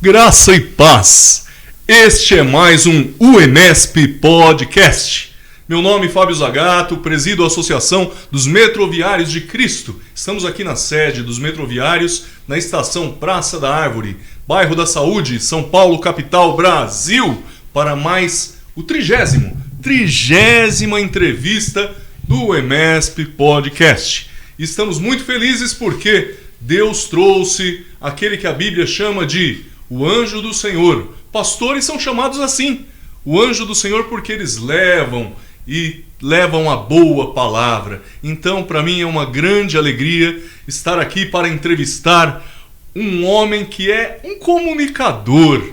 Graça e paz. Este é mais um UEMESP Podcast. Meu nome é Fábio Zagato, presido a Associação dos Metroviários de Cristo. Estamos aqui na sede dos Metroviários, na estação Praça da Árvore, bairro da Saúde, São Paulo, capital, Brasil, para mais o 30ª entrevista do UEMESP Podcast. Estamos muito felizes porque Deus trouxe aquele que a Bíblia chama de o anjo do Senhor. Pastores são chamados assim, o anjo do Senhor, porque eles levam a boa palavra. Então, para mim é uma grande alegria estar aqui para entrevistar um homem que é um comunicador.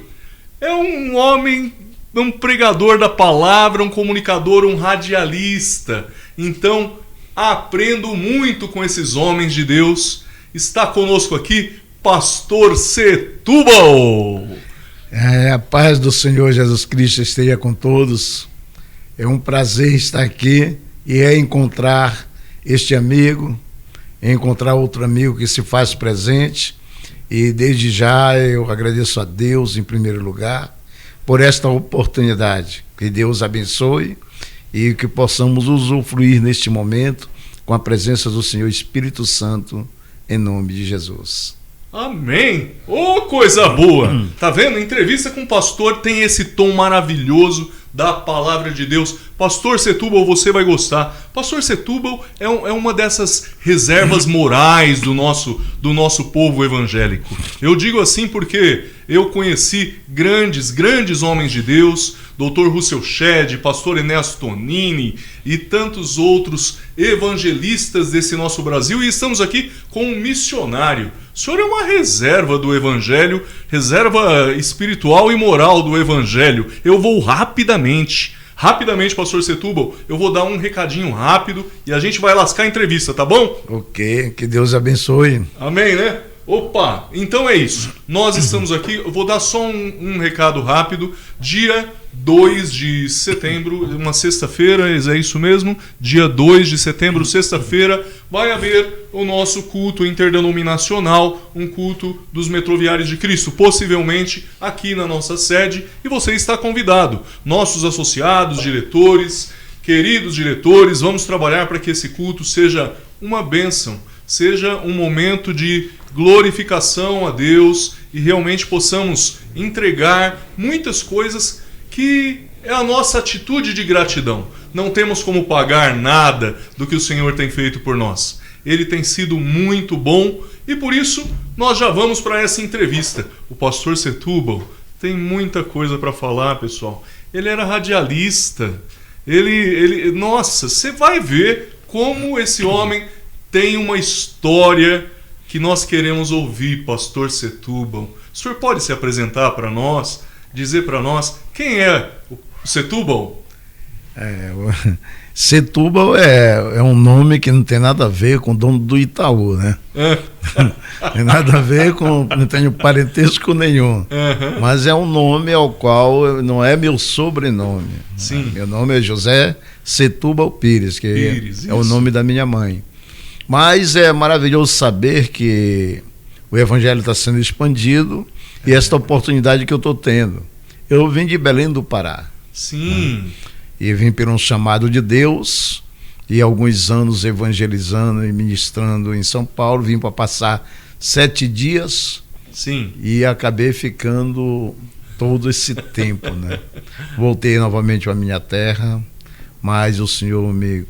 É um homem, um pregador da palavra, um comunicador, um radialista. Então, aprendo muito com esses homens de Deus. Está conosco aqui Pastor Setúbal. A paz do Senhor Jesus Cristo esteja com todos. É um prazer estar aqui e encontrar este amigo, encontrar outro amigo que se faz presente. E desde já eu agradeço a Deus em primeiro lugar por esta oportunidade. Que Deus abençoe e que possamos usufruir neste momento com a presença do Senhor Espírito Santo, em nome de Jesus. Amém! Oh, coisa boa! Tá vendo? A entrevista com o pastor tem esse tom maravilhoso da palavra de Deus. Pastor Setúbal, você vai gostar. Pastor Setúbal é uma dessas reservas morais do nosso povo evangélico. Eu digo assim porque eu conheci grandes homens de Deus, Dr. Russell Shedd, Pastor Ernesto Tonini e tantos outros evangelistas desse nosso Brasil, e estamos aqui com um missionário. O senhor é uma reserva do Evangelho, reserva espiritual e moral do Evangelho. Eu vou rapidamente, Pastor Setúbal, eu vou dar um recadinho rápido e a gente vai lascar a entrevista, tá bom? Ok, que Deus abençoe. Amém, né? Opa, então é isso. Nós estamos aqui, eu vou dar só um recado rápido. Dia 2 de setembro, uma sexta-feira, é isso mesmo? Dia 2 de setembro, sexta-feira, vai haver o nosso culto interdenominacional, um culto dos Metroviários de Cristo, possivelmente aqui na nossa sede, e você está convidado. Nossos associados, diretores, queridos diretores, vamos trabalhar para que esse culto seja uma bênção, seja um momento de glorificação a Deus e realmente possamos entregar muitas coisas que é a nossa atitude de gratidão. Não temos como pagar nada do que o Senhor tem feito por nós. Ele tem sido muito bom e por isso nós já vamos para essa entrevista. O pastor Setúbal tem muita coisa para falar, pessoal. Ele era radialista. Nossa, você vai ver como esse homem tem uma história que nós queremos ouvir, pastor Setúbal. O senhor pode se apresentar para nós, dizer para nós quem é o Setúbal? Setúbal é um nome que não tem nada a ver com o dono do Itaú, né? Tem nada a ver com, não tenho parentesco nenhum. Mas é um nome ao qual não é meu sobrenome. Sim. Meu nome é José Setúbal Pires, que é o nome da minha mãe. Mas é maravilhoso saber que o Evangelho está sendo expandido e esta oportunidade que eu estou tendo. Eu vim de Belém do Pará. Sim. E vim por um chamado de Deus e alguns anos evangelizando e ministrando em São Paulo. Vim para passar 7 dias. Sim. E acabei ficando todo esse tempo, né? Voltei novamente para a minha terra, mas o Senhor me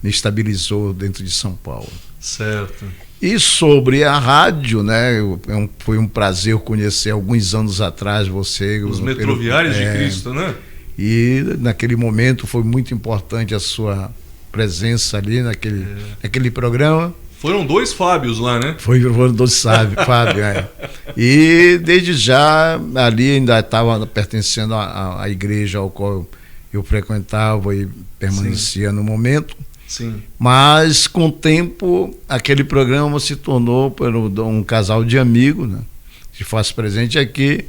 estabilizou dentro de São Paulo. Certo. E sobre a rádio, né? Foi um prazer conhecer alguns anos atrás você. Os Metroviários de Cristo, né? E naquele momento foi muito importante a sua presença ali naquele programa. Foram 2 Fábios lá, né? Foram 2 Fábio, E desde já ali ainda estava pertencendo à igreja ao qual eu frequentava e permanecia no momento. Sim. Mas com o tempo aquele programa se tornou um casal de amigos, né, que faz presente aqui,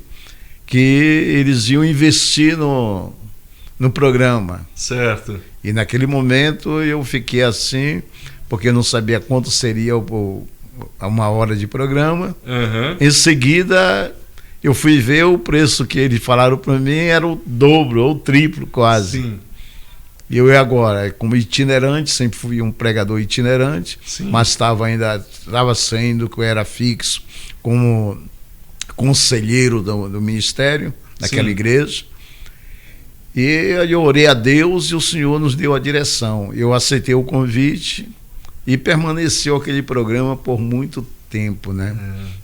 que eles iam investir no programa. Certo. E naquele momento eu fiquei assim, porque eu não sabia quanto seria uma hora de programa. Uhum. Em seguida Eu fui ver o preço que eles falaram para mim, era o dobro, ou o triplo quase. Sim. E eu agora, como itinerante, sempre fui um pregador itinerante, Sim. mas estava sendo, que eu era fixo como conselheiro do ministério, daquela Sim. igreja. E eu orei a Deus e o Senhor nos deu a direção. Eu aceitei o convite e permaneceu aquele programa por muito tempo, né?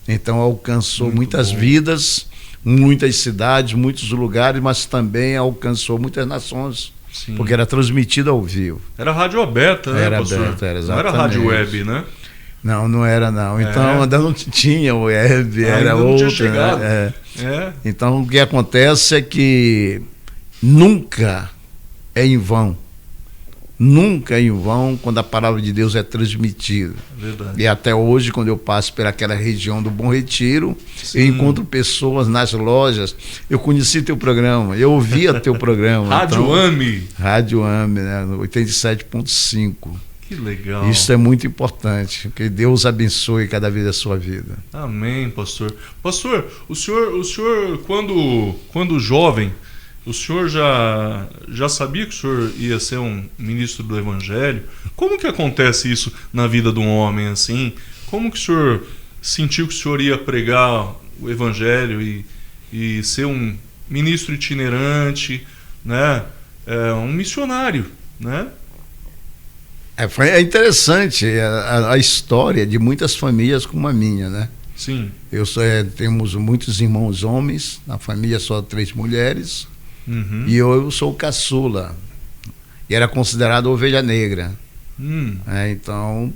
Então alcançou Muito muitas bom. vidas, muitas cidades, muitos lugares, mas também alcançou muitas nações, Sim. porque era transmitido ao vivo. Era rádio aberta, né, Era pastor? aberta, era Não era exatamente. rádio web, né? Não, não era não. Então ainda não tinha web, Ainda era não tinha outra. chegado. Né? É. Então o que acontece é que nunca é em vão. Nunca é em vão quando a palavra de Deus é transmitida. Verdade. E até hoje, quando eu passo por aquela região do Bom Retiro, Sim. eu encontro pessoas nas lojas. Eu conheci teu programa, eu ouvia teu programa. Rádio então, AME. Rádio AME, né, no 87.5. Que legal. Isso é muito importante. Que Deus abençoe cada vez a sua vida. Amém, pastor. Pastor, o senhor quando jovem, o senhor já sabia que o senhor ia ser um ministro do Evangelho? Como que acontece isso na vida de um homem assim? Como que o senhor sentiu que o senhor ia pregar o Evangelho e ser um ministro itinerante, né? Um missionário, né? É interessante a história de muitas famílias como a minha, né? Sim. Temos muitos irmãos homens, na família só 3 mulheres. Uhum. E eu sou o caçula. E era considerado ovelha negra. Então,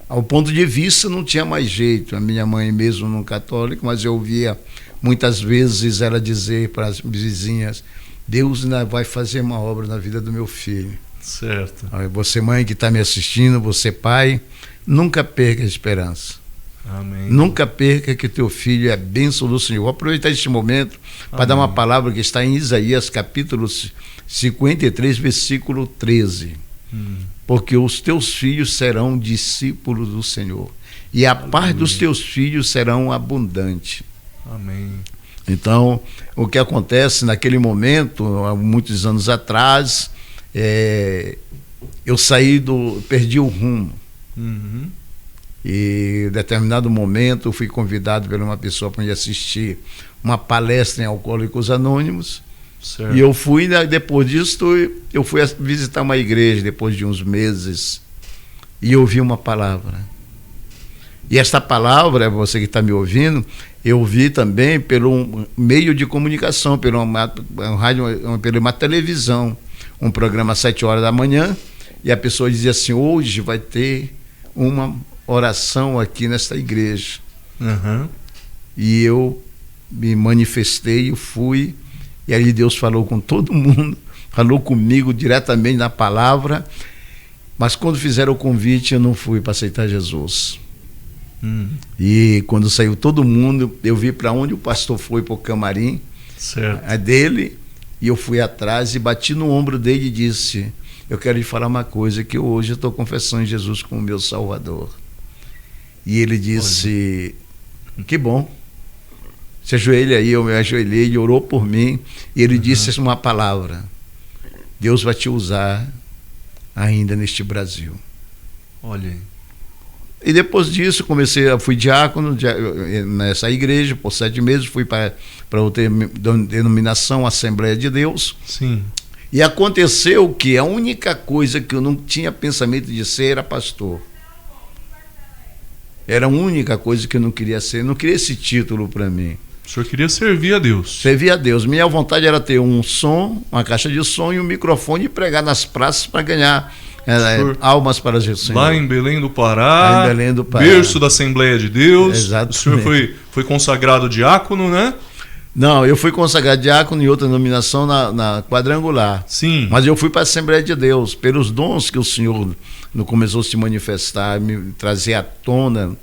ao ponto de vista, não tinha mais jeito. A minha mãe mesmo não católica, mas eu ouvia muitas vezes ela dizer para as vizinhas: Deus ainda vai fazer uma obra na vida do meu filho. Certo. Você, mãe que está me assistindo, você, pai, nunca perca a esperança. Amém. Nunca perca que teu filho é bênção do Senhor. Vou aproveitar este momento para dar uma palavra que está em Isaías, capítulo 53, versículo 13. Porque os teus filhos serão discípulos do Senhor, e a paz dos teus filhos serão abundante. Amém. Então, o que acontece naquele momento, há muitos anos atrás, eu perdi o rumo. Uhum. E em determinado momento eu fui convidado por uma pessoa para ir assistir uma palestra em Alcoólicos Anônimos. Certo. E eu fui, depois disso, eu fui visitar uma igreja depois de uns meses e ouvi uma palavra. E esta palavra, você que está me ouvindo, eu vi também pelo meio de comunicação, pela uma televisão, um programa às 7 horas da manhã, e a pessoa dizia assim: hoje vai ter uma oração aqui nesta igreja. Uhum. E eu me manifestei, eu fui, e aí Deus falou com todo mundo, falou comigo diretamente na palavra, mas quando fizeram o convite eu não fui para aceitar Jesus. E quando saiu todo mundo, eu vi para onde o pastor foi, para o camarim dele, e eu fui atrás e bati no ombro dele e disse: eu quero lhe falar uma coisa, que hoje eu estou confessando Jesus como meu Salvador. E ele disse: que bom, se ajoelha aí. Eu me ajoelhei, ele orou por mim, e ele disse uma palavra: Deus vai te usar ainda neste Brasil. Olha aí. E depois disso fui diácono nessa igreja por 7 meses, fui para outra denominação, Assembleia de Deus. Sim. E aconteceu que a única coisa que eu não tinha pensamento de ser era pastor. Era a única coisa que eu não queria ser, não queria esse título para mim. O senhor queria servir a Deus. Servir a Deus. Minha vontade era ter um som, uma caixa de som e um microfone e pregar nas praças para ganhar almas para Jesus. Lá em Belém do Pará, berço da Assembleia de Deus. Exatamente. O senhor foi consagrado diácono, né? Não, eu fui consagrado diácono em outra denominação na Quadrangular. Sim. Mas eu fui para a Assembleia de Deus, pelos dons que o Senhor começou a se manifestar, me trazer à tona,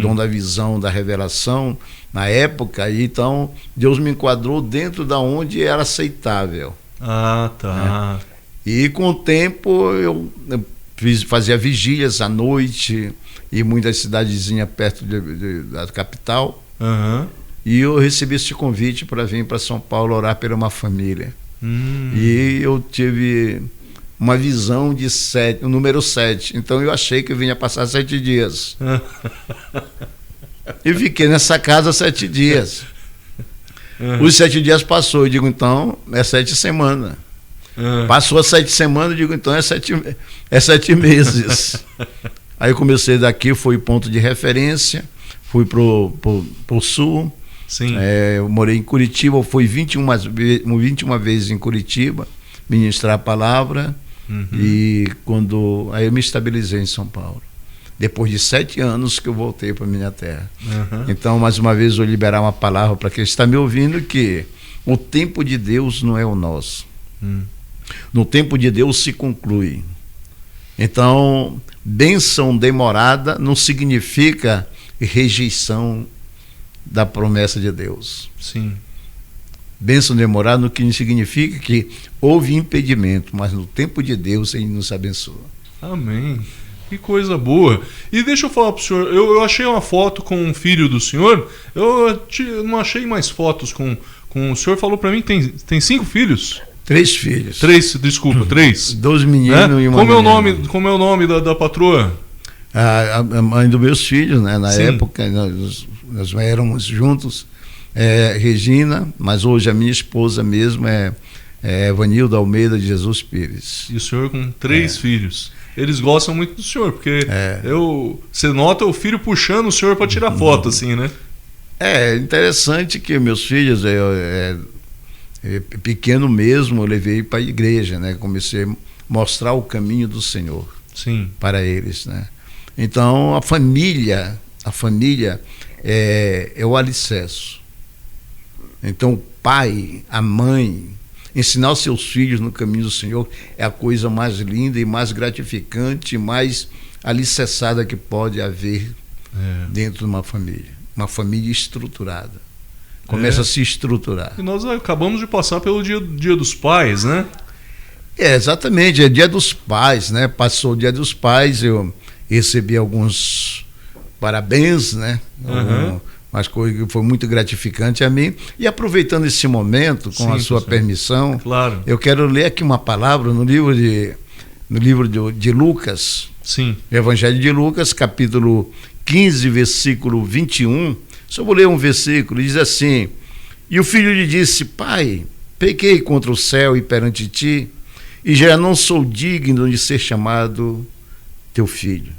dom da visão, da revelação, na época. E então, Deus me enquadrou dentro da onde era aceitável. Ah, tá. E com o tempo eu fazia vigílias à noite em muitas cidadezinhas perto da capital. Uhum. E eu recebi esse convite para vir para São Paulo orar por uma família. E eu tive uma visão de o número 7. Então eu achei que eu vinha passar 7 dias. E fiquei nessa casa 7 dias. Os 7 dias passou, eu digo, então é 7 semanas. Passou as 7 semanas, eu digo, então é 7 meses. Aí eu comecei daqui, fui ponto de referência, fui pro sul. Sim. Eu morei em Curitiba, fui 21 vezes em Curitiba, ministrar a palavra. E aí eu me estabilizei em São Paulo. Depois de 7 anos que eu voltei para minha terra. Então, mais uma vez, eu vou liberar uma palavra para quem está me ouvindo, que o tempo de Deus não é o nosso. No tempo de Deus se conclui. Então, bênção demorada não significa rejeição da promessa de Deus. Sim. Bênção demorada não significa que houve impedimento, mas no tempo de Deus Ele nos abençoa. Amém. Que coisa boa. E deixa eu falar para o senhor, eu achei uma foto com um filho do senhor, eu não achei mais fotos com o senhor, falou para mim que tem 5 filhos? 3 filhos. 3, desculpa, 3. 2 meninos e uma menina. Como é o nome da patroa? A mãe dos meus filhos, né? Na Sim. época, nós éramos juntos, Regina, mas hoje a minha esposa mesmo é Vanilda Almeida de Jesus Pires. E o senhor com 3 filhos. Eles gostam muito do senhor, porque você nota o filho puxando o senhor para tirar foto, assim, né? É interessante que meus filhos, pequeno mesmo, eu levei para a igreja, né? Comecei a mostrar o caminho do Senhor. Sim. Para eles, né? Então, a família é o alicerce. Então, o pai, a mãe, ensinar os seus filhos no caminho do Senhor é a coisa mais linda e mais gratificante, mais alicerçada que pode haver dentro de uma família estruturada. Começa a se estruturar. E nós acabamos de passar pelo dia dos pais, né? Exatamente, é dia dos pais, né? Passou o dia dos pais, eu recebi alguns parabéns, né? Umas coisas que foi muito gratificante a mim. E aproveitando esse momento, com a sua permissão, claro, eu quero ler aqui uma palavra no livro de Lucas. Sim. Evangelho de Lucas, capítulo 15, versículo 21. Só vou ler um versículo, diz assim: E o filho lhe disse: Pai, pequei contra o céu e perante ti, e já não sou digno de ser chamado teu filho.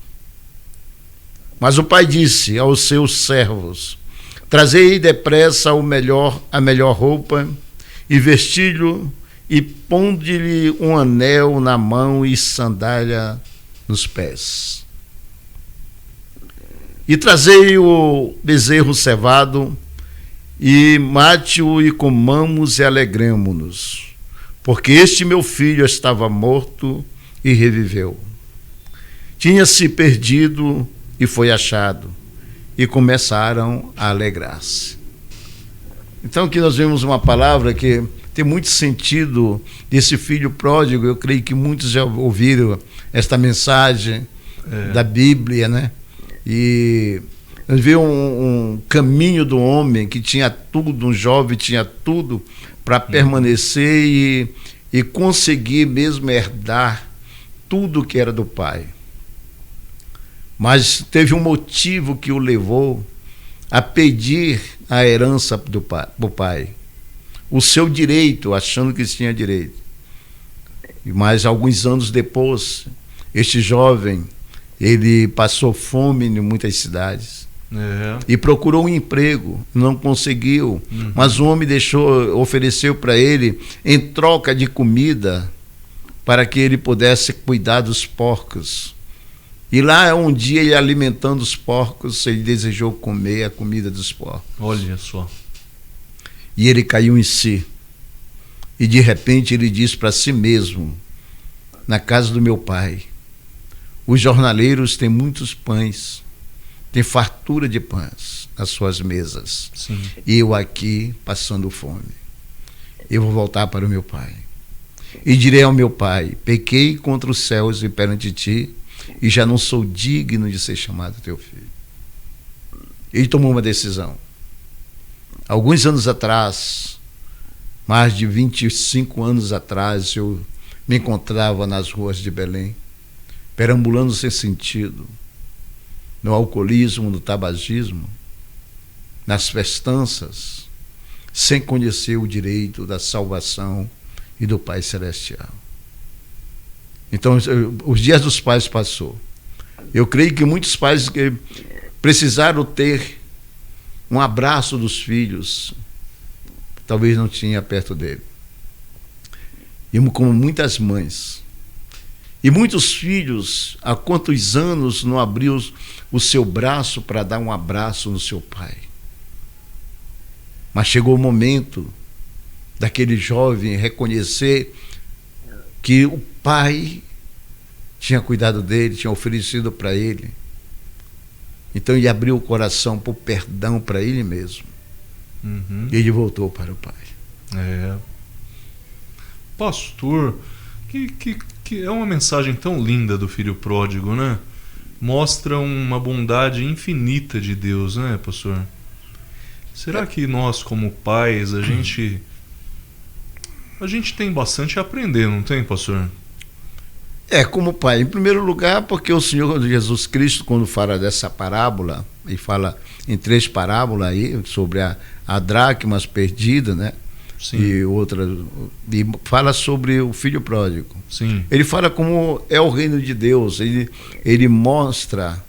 Mas o pai disse aos seus servos: Trazei depressa a melhor roupa, e vesti-lo, e ponde-lhe um anel na mão e sandália nos pés. E trazei o bezerro cevado, e mate-o, e comamos e alegremo-nos, porque este meu filho estava morto e reviveu. Tinha-se perdido e foi achado, e começaram a alegrar-se. Então aqui nós vemos uma palavra que tem muito sentido desse filho pródigo. Eu creio que muitos já ouviram esta mensagem da Bíblia, né? E nós vemos um caminho do homem que tinha tudo, um jovem tinha tudo para permanecer e conseguir mesmo herdar tudo que era do pai. Mas teve um motivo que o levou a pedir a herança do pai, o seu direito, achando que tinha direito. Mas alguns anos depois, este jovem, ele passou fome em muitas cidades e procurou um emprego, não conseguiu, mas o homem ofereceu para ele em troca de comida para que ele pudesse cuidar dos porcos. E lá um dia ele alimentando os porcos, ele desejou comer a comida dos porcos. Olha só. E ele caiu em si. E de repente ele disse para si mesmo: na casa do meu pai, os jornaleiros têm muitos pães, tem fartura de pães nas suas mesas. Sim. E eu aqui passando fome. Eu vou voltar para o meu pai. E direi ao meu pai: pequei contra os céus e perante ti, e já não sou digno de ser chamado teu filho. Ele tomou uma decisão. Alguns anos atrás, mais de 25 anos atrás, eu me encontrava nas ruas de Belém, perambulando sem sentido, no alcoolismo, no tabagismo, nas festanças, sem conhecer o direito da salvação e do Pai Celestial. Então, os dias dos pais passou. Eu creio que muitos pais que precisaram ter um abraço dos filhos, talvez não tinha perto dele. E como muitas mães. E muitos filhos, há quantos anos não abriu o seu braço para dar um abraço no seu pai? Mas chegou o momento daquele jovem reconhecer que o pai tinha cuidado dele, tinha oferecido para ele. Então ele abriu o coração por perdão para ele mesmo. E ele voltou para o pai. Pastor, que é uma mensagem tão linda do filho pródigo, né? Mostra uma bondade infinita de Deus, né, pastor? Será que nós, como pais, a gente tem bastante a aprender, não tem, pastor? Como pai, em primeiro lugar, porque o Senhor Jesus Cristo, quando fala dessa parábola, e fala em 3 parábolas aí, sobre a dracmas perdida, né? Sim. E fala sobre o filho pródigo. Sim. Ele fala como é o reino de Deus, ele mostra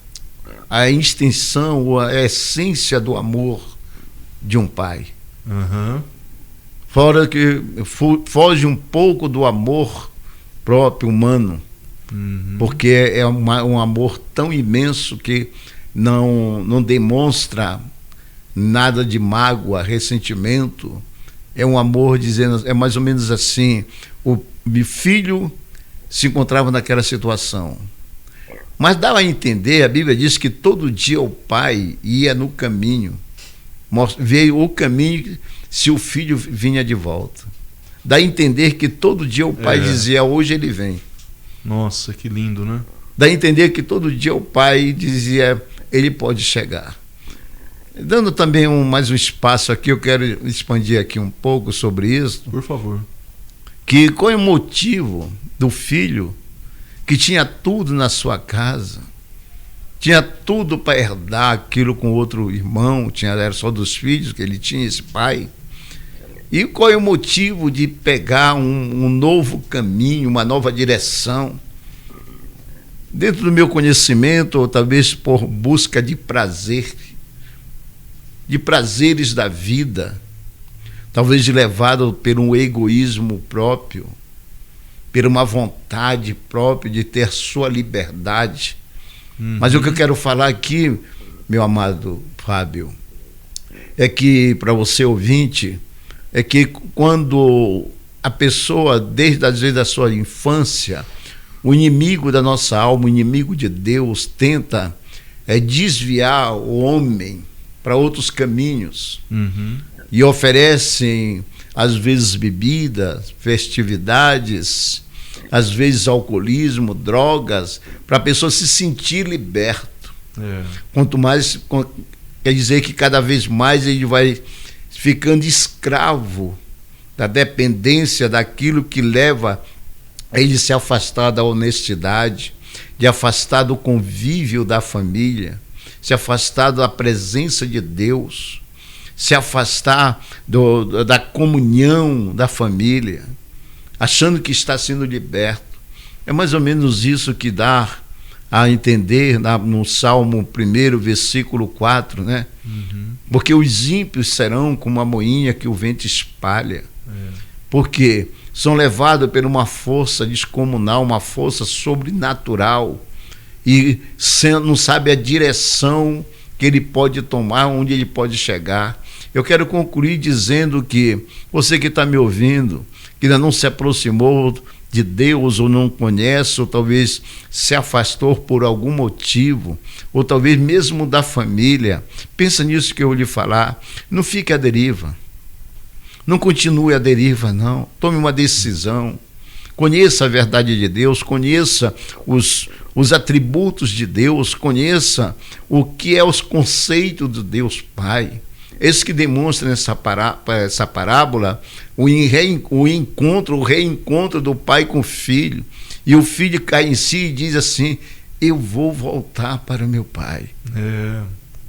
a extensão, a essência do amor de um pai. Fora que foge um pouco do amor próprio humano, porque é um amor tão imenso que não demonstra nada de mágoa, ressentimento. É um amor dizendo, é mais ou menos assim, o filho se encontrava naquela situação. Mas dá a entender, a Bíblia diz que todo dia o pai ia no caminho, veio o caminho se o filho vinha de volta. Dá a entender que todo dia o pai dizia, hoje ele vem. Nossa, que lindo, né? Dá a entender que todo dia o pai dizia, ele pode chegar. Dando também mais um espaço aqui, eu quero expandir aqui um pouco sobre isso. Por favor. Que qual é o motivo do filho que tinha tudo na sua casa, tinha tudo para herdar aquilo com outro irmão, era só dos filhos que ele tinha, esse pai. E qual é o motivo de pegar um novo caminho, uma nova direção? Dentro do meu conhecimento, ou talvez por busca de prazer, de prazeres da vida, talvez levado por um egoísmo próprio, por uma vontade própria de ter sua liberdade. Mas o que eu quero falar aqui, meu amado Fábio, é que, para você ouvinte, é que quando a pessoa, desde às vezes da sua infância, o inimigo da nossa alma, o inimigo de Deus, tenta desviar o homem para outros caminhos, e oferecem às vezes bebidas, festividades, às vezes alcoolismo, drogas, para a pessoa se sentir liberto. Quanto mais, quer dizer que cada vez mais ele vai ficando escravo da dependência daquilo que leva a ele se afastar da honestidade, de afastar do convívio da família, se afastar da presença de Deus, se afastar da comunhão da família, achando que está sendo liberto. É mais ou menos isso que dá a entender no Salmo 1, versículo 4, né? Porque os ímpios serão como a moinha que o vento espalha. Porque são levados por uma força descomunal, uma força sobrenatural, e não sabe a direção que ele pode tomar, onde ele pode chegar. Eu quero concluir dizendo que você que está me ouvindo, que ainda não se aproximou de Deus, ou não conhece, ou talvez se afastou por algum motivo, ou talvez mesmo da família, pensa nisso que eu vou lhe falar. Não fique à deriva, não continue à deriva, não. Tome uma decisão, conheça a verdade de Deus, conheça os atributos de Deus, conheça o que é os conceitos de Deus Pai, Esse que demonstra nessa essa parábola o reencontro do pai com o filho. E o filho cai em si e diz assim: eu vou voltar para o meu pai.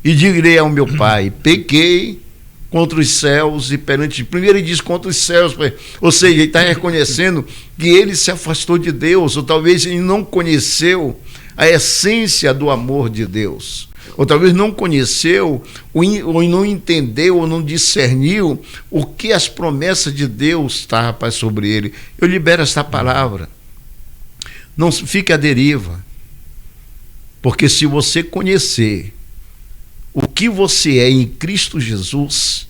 E direi ao meu pai: pequei contra os céus e perante... Primeiro ele diz contra os céus, ou seja, ele está reconhecendo que ele se afastou de Deus, ou talvez ele não conheceu a essência do amor de Deus, ou talvez não conheceu, ou não entendeu, ou não discerniu o que as promessas de Deus estão, rapaz, sobre ele. Eu libero esta palavra. Não fique à deriva, porque se você conhecer o que você é em Cristo Jesus,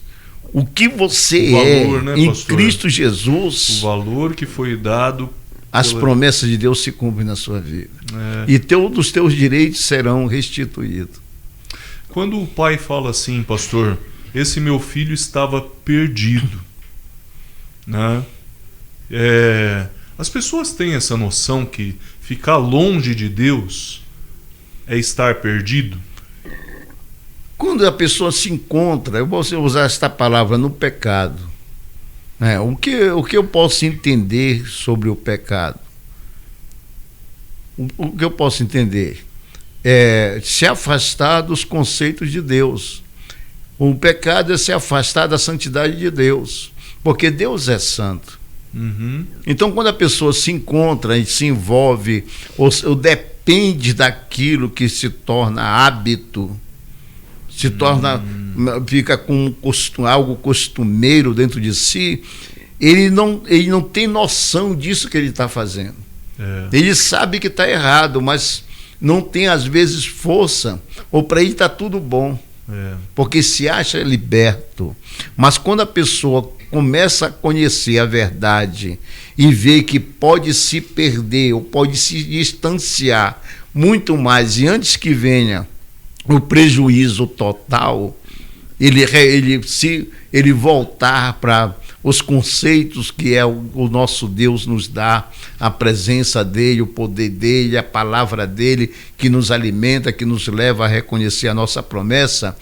o que você valor, é em pastor? Cristo Jesus, o valor que foi dado, as promessas de Deus se cumprem na sua vida. E todos os teus direitos serão restituídos. Quando o pai fala assim, pastor, esse meu filho estava perdido, né? As pessoas têm essa noção que ficar longe de Deus é estar perdido? Quando a pessoa se encontra, eu vou usar esta palavra, no pecado, o que eu posso entender sobre o pecado? O que eu posso entender? É se afastar dos conceitos de Deus. O pecado é se afastar da santidade de Deus, porque Deus é santo. Então, quando a pessoa se encontra e se envolve, ou depende daquilo que se torna hábito, se torna, fica com algo costumeiro dentro de si, ele não tem noção disso que ele está fazendo. Ele sabe que está errado, mas não tem às vezes força, ou para ele está tudo bom, porque se acha liberto. Mas quando a pessoa começa a conhecer a verdade e vê que pode se perder ou pode se distanciar muito mais, e antes que venha o prejuízo total, ele voltar para os conceitos que o nosso Deus nos dá, a presença dele, o poder dele, a palavra dele, que nos alimenta, que nos leva a reconhecer a nossa promessa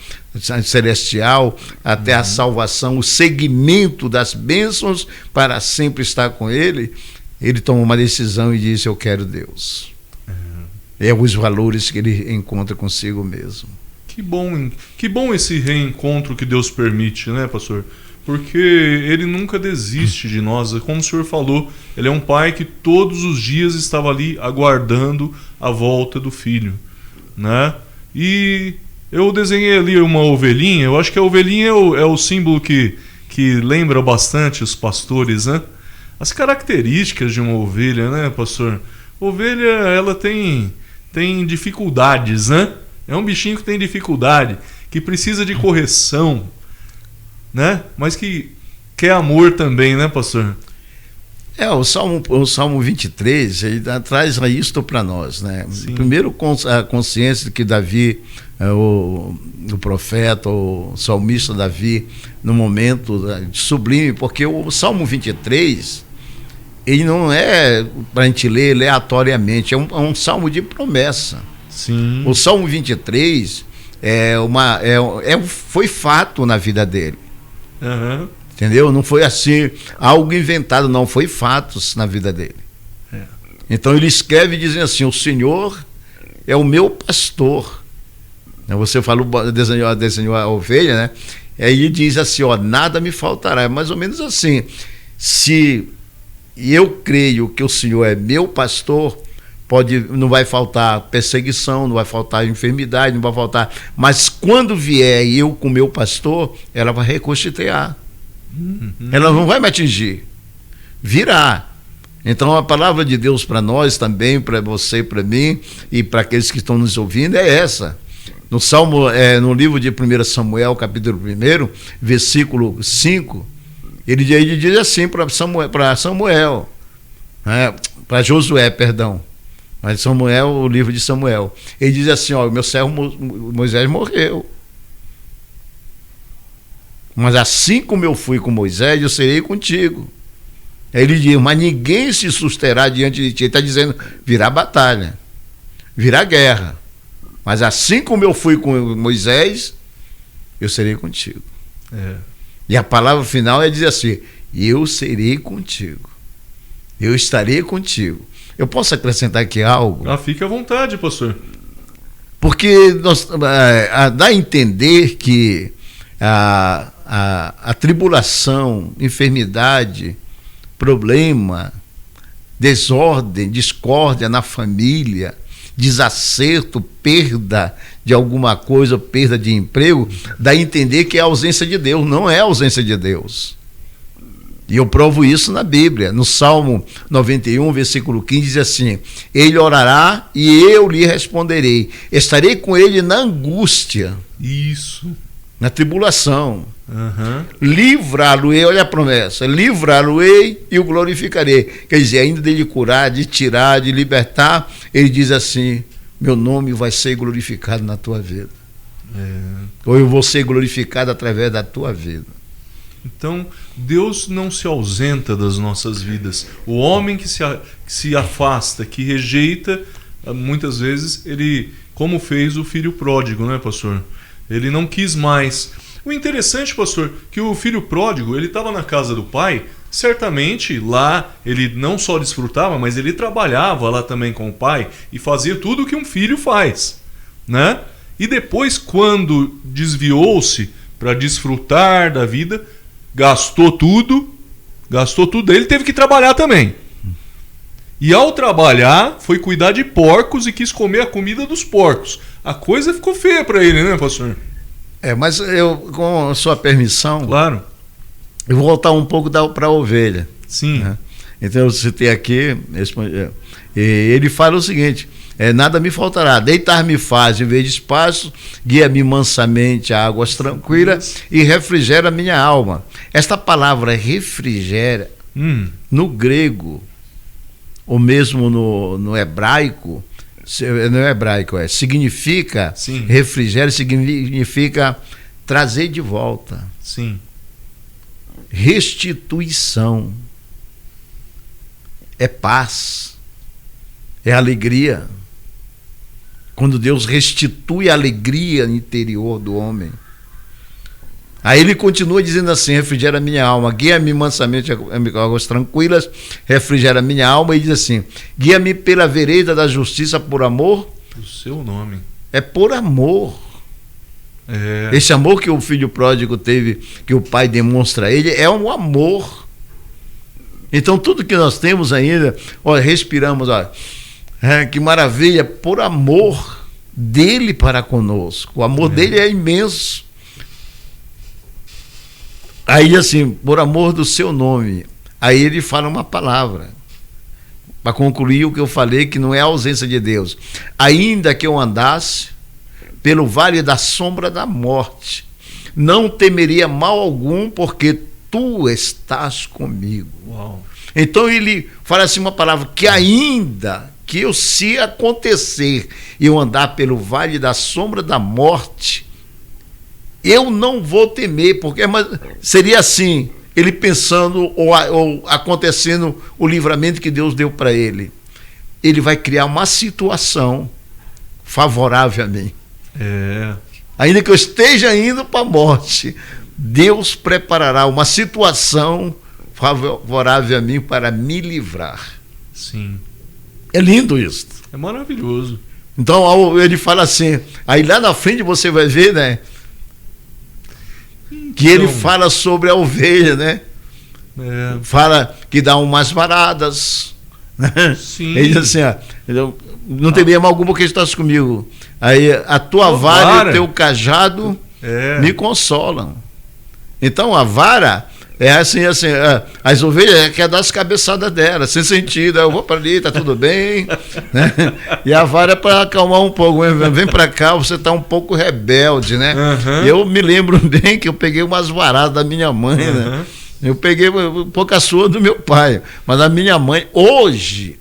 celestial, até a salvação, o segmento das bênçãos para sempre estar com ele. Ele toma uma decisão e diz: eu quero Deus. É os valores que ele encontra consigo mesmo. Que bom esse reencontro que Deus permite, né, pastor? Porque ele nunca desiste de nós. Como o senhor falou, ele é um pai que todos os dias estava ali aguardando a volta do filho, né? E eu desenhei ali uma ovelhinha. Eu acho que a ovelhinha é o símbolo que lembra bastante os pastores, né? As características de uma ovelha, né, pastor? Ovelha, ela tem dificuldades, né? É um bichinho que tem dificuldade, que precisa de correção, né? Mas que quer amor também, né, pastor? O Salmo 23, ele traz isto para nós, né? Sim. Primeiro, a consciência de que Davi, o profeta, o salmista Davi, no momento sublime, porque o Salmo 23, ele não é para a gente ler aleatoriamente, é um salmo de promessa. Sim. O Salmo 23 foi fato na vida dele. Entendeu? Não foi assim algo inventado, não, foi fatos na vida dele. Então ele escreve dizendo assim: o Senhor é o meu pastor. Você falou, desenhou a ovelha, né? Aí ele diz assim: nada me faltará. É mais ou menos assim: se eu creio que o Senhor é meu pastor, não vai faltar perseguição, não vai faltar enfermidade, não vai faltar. Mas quando vier eu com meu pastor, ela vai reconstituir. Ela não vai me atingir. Virá. Então a palavra de Deus para nós também, para você, para mim e para aqueles que estão nos ouvindo é essa. No livro de 1 Samuel, capítulo 1, versículo 5, ele diz assim para Josué, perdão. Mas Samuel, o livro de Samuel, ele diz assim: o meu servo Moisés morreu, mas assim como eu fui com Moisés, eu serei contigo. Aí ele diz: mas ninguém se susterá diante de ti. Ele está dizendo: virá batalha, virá guerra, mas assim como eu fui com Moisés, eu serei contigo. É. E a palavra final é dizer assim: eu serei contigo. Eu estarei contigo. Eu posso acrescentar aqui algo? Fique à vontade, pastor. Porque dá a entender que a tribulação, enfermidade, problema, desordem, discórdia na família, desacerto, perda de alguma coisa, perda de emprego, dá a entender que é a ausência de Deus. Não é a ausência de Deus. E eu provo isso na Bíblia. No Salmo 91, versículo 15, diz assim: ele orará e eu lhe responderei. Estarei com ele na angústia. Isso. Na tribulação. Uhum. Livrá-lo-ei, olha a promessa, livrá-lo-ei e o glorificarei. Quer dizer, ainda de curar, de tirar, de libertar, ele diz assim: meu nome vai ser glorificado na tua vida. Ou eu vou ser glorificado através da tua vida. Então, Deus não se ausenta das nossas vidas. O homem que se afasta, que rejeita, muitas vezes, ele, como fez o filho pródigo, né, pastor? Ele não quis mais. O interessante, pastor, que o filho pródigo, ele estava na casa do pai, certamente lá ele não só desfrutava, mas ele trabalhava lá também com o pai e fazia tudo o que um filho faz, né? E depois, quando desviou-se para desfrutar da vida, gastou tudo, ele teve que trabalhar também. E ao trabalhar, foi cuidar de porcos e quis comer a comida dos porcos. A coisa ficou feia para ele, né, pastor? Mas eu, com a sua permissão, claro, eu vou voltar um pouco para a ovelha. Sim. Né? Então eu citei aqui, ele fala o seguinte: nada me faltará, deitar-me faz em vez de espaço, guia-me mansamente a águas tranquilas e refrigera minha alma. Esta palavra refrigera, no grego, ou mesmo no hebraico, significa, sim, refrigério significa trazer de volta. Sim. Restituição. É paz. É alegria. Quando Deus restitui a alegria interior do homem. Aí ele continua dizendo assim: refrigera minha alma, guia-me mansamente a águas tranquilas, refrigera minha alma, e diz assim: guia-me pela vereda da justiça por amor do seu nome. É por amor. Esse amor que o filho pródigo teve, que o pai demonstra a ele, é um amor. Então tudo que nós temos ainda, olha, respiramos, olha, que maravilha, por amor dele para conosco. O amor dele é imenso. Aí assim, por amor do seu nome. Aí ele fala uma palavra para concluir o que eu falei, que não é a ausência de Deus. Ainda que eu andasse pelo vale da sombra da morte, não temeria mal algum, porque tu estás comigo. Uau. Então ele fala assim uma palavra: que ainda que eu, se acontecer eu andar pelo vale da sombra da morte, eu não vou temer, porque seria assim, ele pensando ou acontecendo o livramento que Deus deu para ele. Ele vai criar uma situação favorável a mim. Ainda que eu esteja indo para a morte, Deus preparará uma situação favorável a mim para me livrar. Sim. É lindo isso. É maravilhoso. Então ele fala assim, aí lá na frente você vai ver, né? Que ele fala sobre a ovelha, né? Fala que dá umas varadas. Né? Sim. Ele diz assim: não teria mal alguma que estás comigo. Aí a tua vara e o teu cajado me consolam. Então a vara é assim, as ovelhas querem dar as cabeçadas dela, sem sentido. Eu vou para ali, tá tudo bem. Né? E a vara é para acalmar um pouco. Vem para cá, você tá um pouco rebelde, né? Uhum. Eu me lembro bem que eu peguei umas varadas da minha mãe, né? Eu peguei um pouco a sua do meu pai, mas a minha mãe, hoje,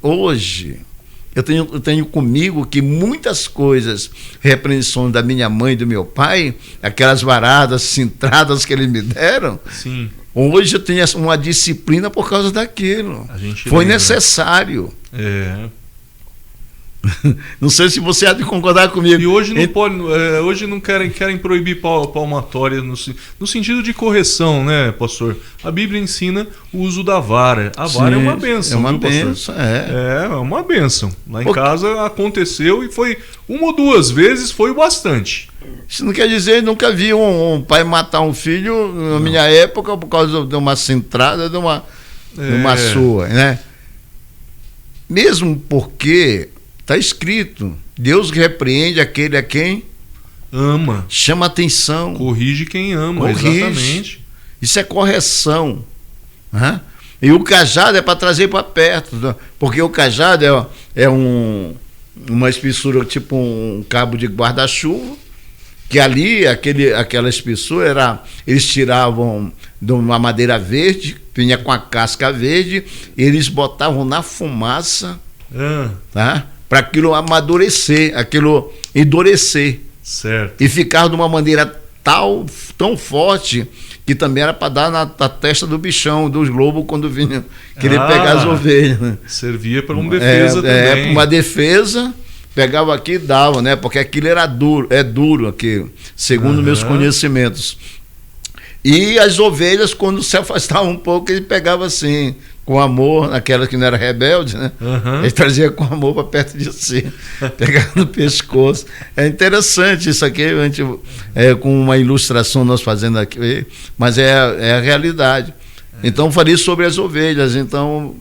eu tenho comigo que muitas coisas, repreensões da minha mãe e do meu pai, aquelas varadas, cintradas que eles me deram, sim, hoje eu tenho uma disciplina por causa daquilo. Foi necessário. Não sei se você há de concordar comigo. E hoje não pode, hoje não querem proibir palmatória no sentido de correção, né, pastor? A Bíblia ensina o uso da vara. A vara é uma bênção. É uma viu, pastor? bênção, É uma bênção. Lá em casa aconteceu e foi uma ou duas vezes, foi o bastante. Isso não quer dizer que nunca vi um pai matar um filho na minha época por causa de uma centrada, de uma surra, né? Mesmo porque está escrito, Deus repreende aquele a quem ama, chama atenção, corrige quem ama, exatamente. Isso é correção, né? E o cajado é para trazer para perto, porque o cajado é uma espessura, tipo um cabo de guarda-chuva, que ali, aquela espessura, eles tiravam de uma madeira verde, vinha com a casca verde, eles botavam na fumaça, tá? Para aquilo amadurecer, aquilo endurecer. Certo. E ficar de uma maneira tão forte, que também era para dar na testa do bichão, dos lobos, quando vinham querer pegar as ovelhas. Né? Servia para uma defesa também. Para uma defesa, pegava aqui e dava, né? Porque aquilo era duro, é duro aquilo, segundo meus conhecimentos. E as ovelhas, quando se afastavam um pouco, ele pegava assim, com amor, naquela que não era rebelde, né? Ele trazia com amor para perto de si, pegava no pescoço. É interessante isso aqui, a gente, com uma ilustração nós fazendo aqui, mas é a realidade. Então, falei sobre as ovelhas, então,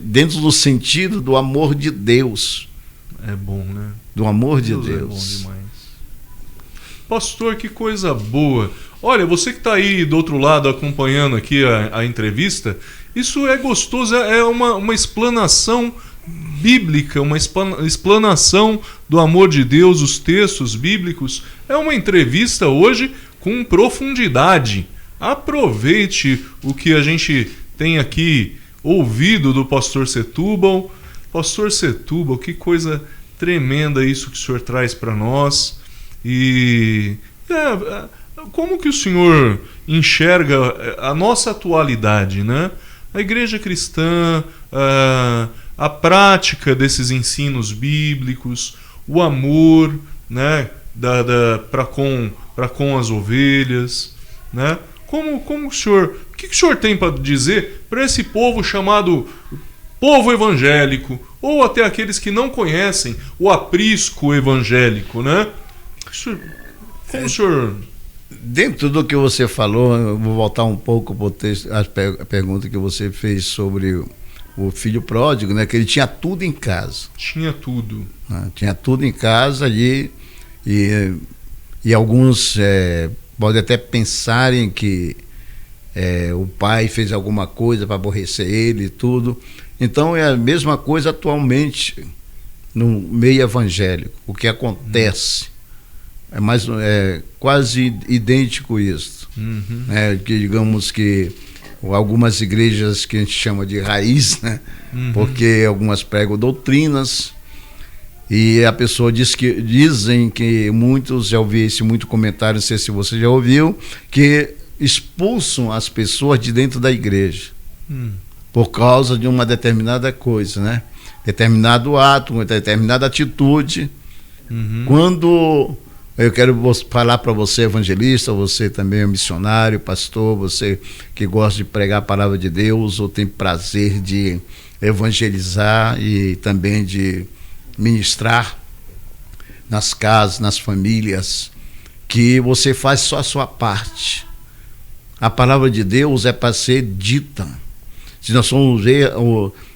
dentro do sentido do amor de Deus. É bom, né? Do amor de Deus. É bom demais. Pastor, que coisa boa. Olha, você que está aí do outro lado acompanhando aqui a entrevista, isso é gostoso, é uma explanação bíblica, uma explanação do amor de Deus, os textos bíblicos. É uma entrevista hoje com profundidade. Aproveite o que a gente tem aqui ouvido do pastor Setúbal. Pastor Setúbal, que coisa tremenda isso que o senhor traz para nós. E como que o senhor enxerga a nossa atualidade, né? A igreja cristã, a prática desses ensinos bíblicos, o amor, né, para com as ovelhas, né? Como o senhor, o que o senhor tem para dizer para esse povo chamado povo evangélico, ou até aqueles que não conhecem o aprisco evangélico, né? Como o senhor... Dentro do que você falou, eu vou voltar um pouco para o texto, a pergunta que você fez sobre o filho pródigo, né? Que ele tinha tudo em casa. Tinha tudo. Né? Tinha tudo em casa ali, e alguns podem até pensarem que o pai fez alguma coisa para aborrecer ele e tudo. Então é a mesma coisa atualmente no meio evangélico. O que acontece é quase idêntico isso. Que digamos que algumas igrejas que a gente chama de raiz, né? Porque algumas pregam doutrinas e a pessoa dizem que muitos, já ouvi esse muito comentário, não sei se você já ouviu, que expulsam as pessoas de dentro da igreja por causa de uma determinada coisa, né? Determinado ato, uma determinada atitude. Quando eu quero falar para você, evangelista, você também é missionário, pastor, você que gosta de pregar a palavra de Deus ou tem prazer de evangelizar e também de ministrar nas casas, nas famílias, que você faz só a sua parte. A palavra de Deus é para ser dita. Se nós formos ver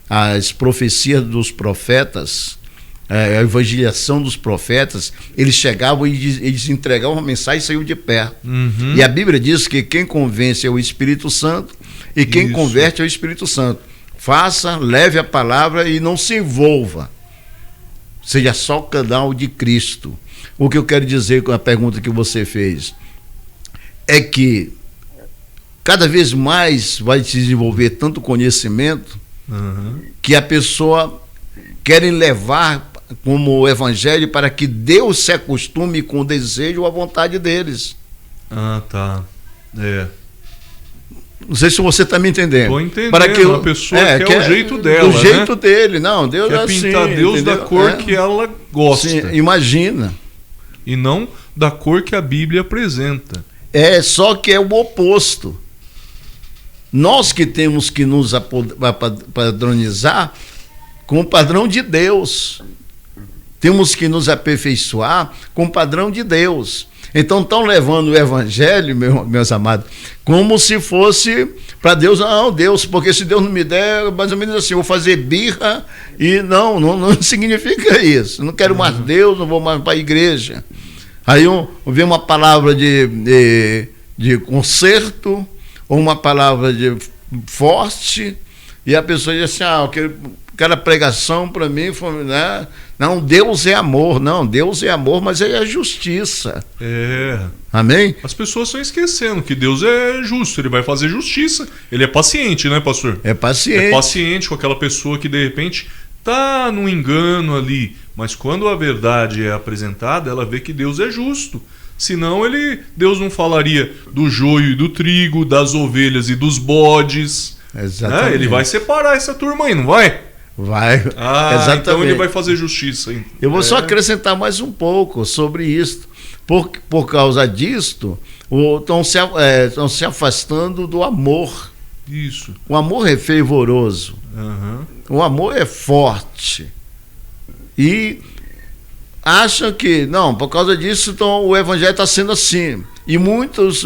as profecias dos profetas, a evangelização dos profetas, eles chegavam e eles entregavam uma mensagem e saíam de perto. E a Bíblia diz que quem convence é o Espírito Santo e quem converte é o Espírito Santo. Faça, leve a palavra e não se envolva. Seja só o canal de Cristo. O que eu quero dizer com a pergunta que você fez é que cada vez mais vai se desenvolver tanto conhecimento que a pessoa querem levar como o evangelho para que Deus se acostume com o desejo ou a vontade deles. Tá. Não sei se você está me entendendo. Estou entendendo. Para que uma pessoa que é o jeito dela. Do jeito dele. Não, Deus quer assim. pintar Deus entendeu? da cor que ela gosta. Sim, imagina. E não da cor que a Bíblia apresenta. Só que é o oposto. Nós que temos que nos padronizar com o padrão de Deus. Temos que nos aperfeiçoar com o padrão de Deus. Então estão levando o evangelho, meus amados, como se fosse para Deus. Não, Deus, porque se Deus não me der, mais ou menos assim, eu vou fazer birra e não significa isso. Não quero mais Deus, não vou mais para a igreja. Aí vem uma palavra de conserto, ou uma palavra de forte, e a pessoa diz assim, aquela pregação para mim foi, né? Não, Deus é amor. Não, Deus é amor, mas Ele é justiça. Amém? As pessoas estão esquecendo que Deus é justo, Ele vai fazer justiça. Ele é paciente, né, pastor? É paciente. É paciente com aquela pessoa que de repente está no engano ali, mas quando a verdade é apresentada, ela vê que Deus é justo. Senão Deus não falaria do joio e do trigo, das ovelhas e dos bodes. Exatamente. Né? Ele vai separar essa turma aí, não vai? Vai. Exatamente. Então ele vai fazer justiça. Hein? Eu vou só acrescentar mais um pouco sobre isso. Por causa disto, estão se afastando do amor. Isso. O amor é fervoroso. O amor é forte. E acham que, não, por causa disso, então, o evangelho está sendo assim. E muitos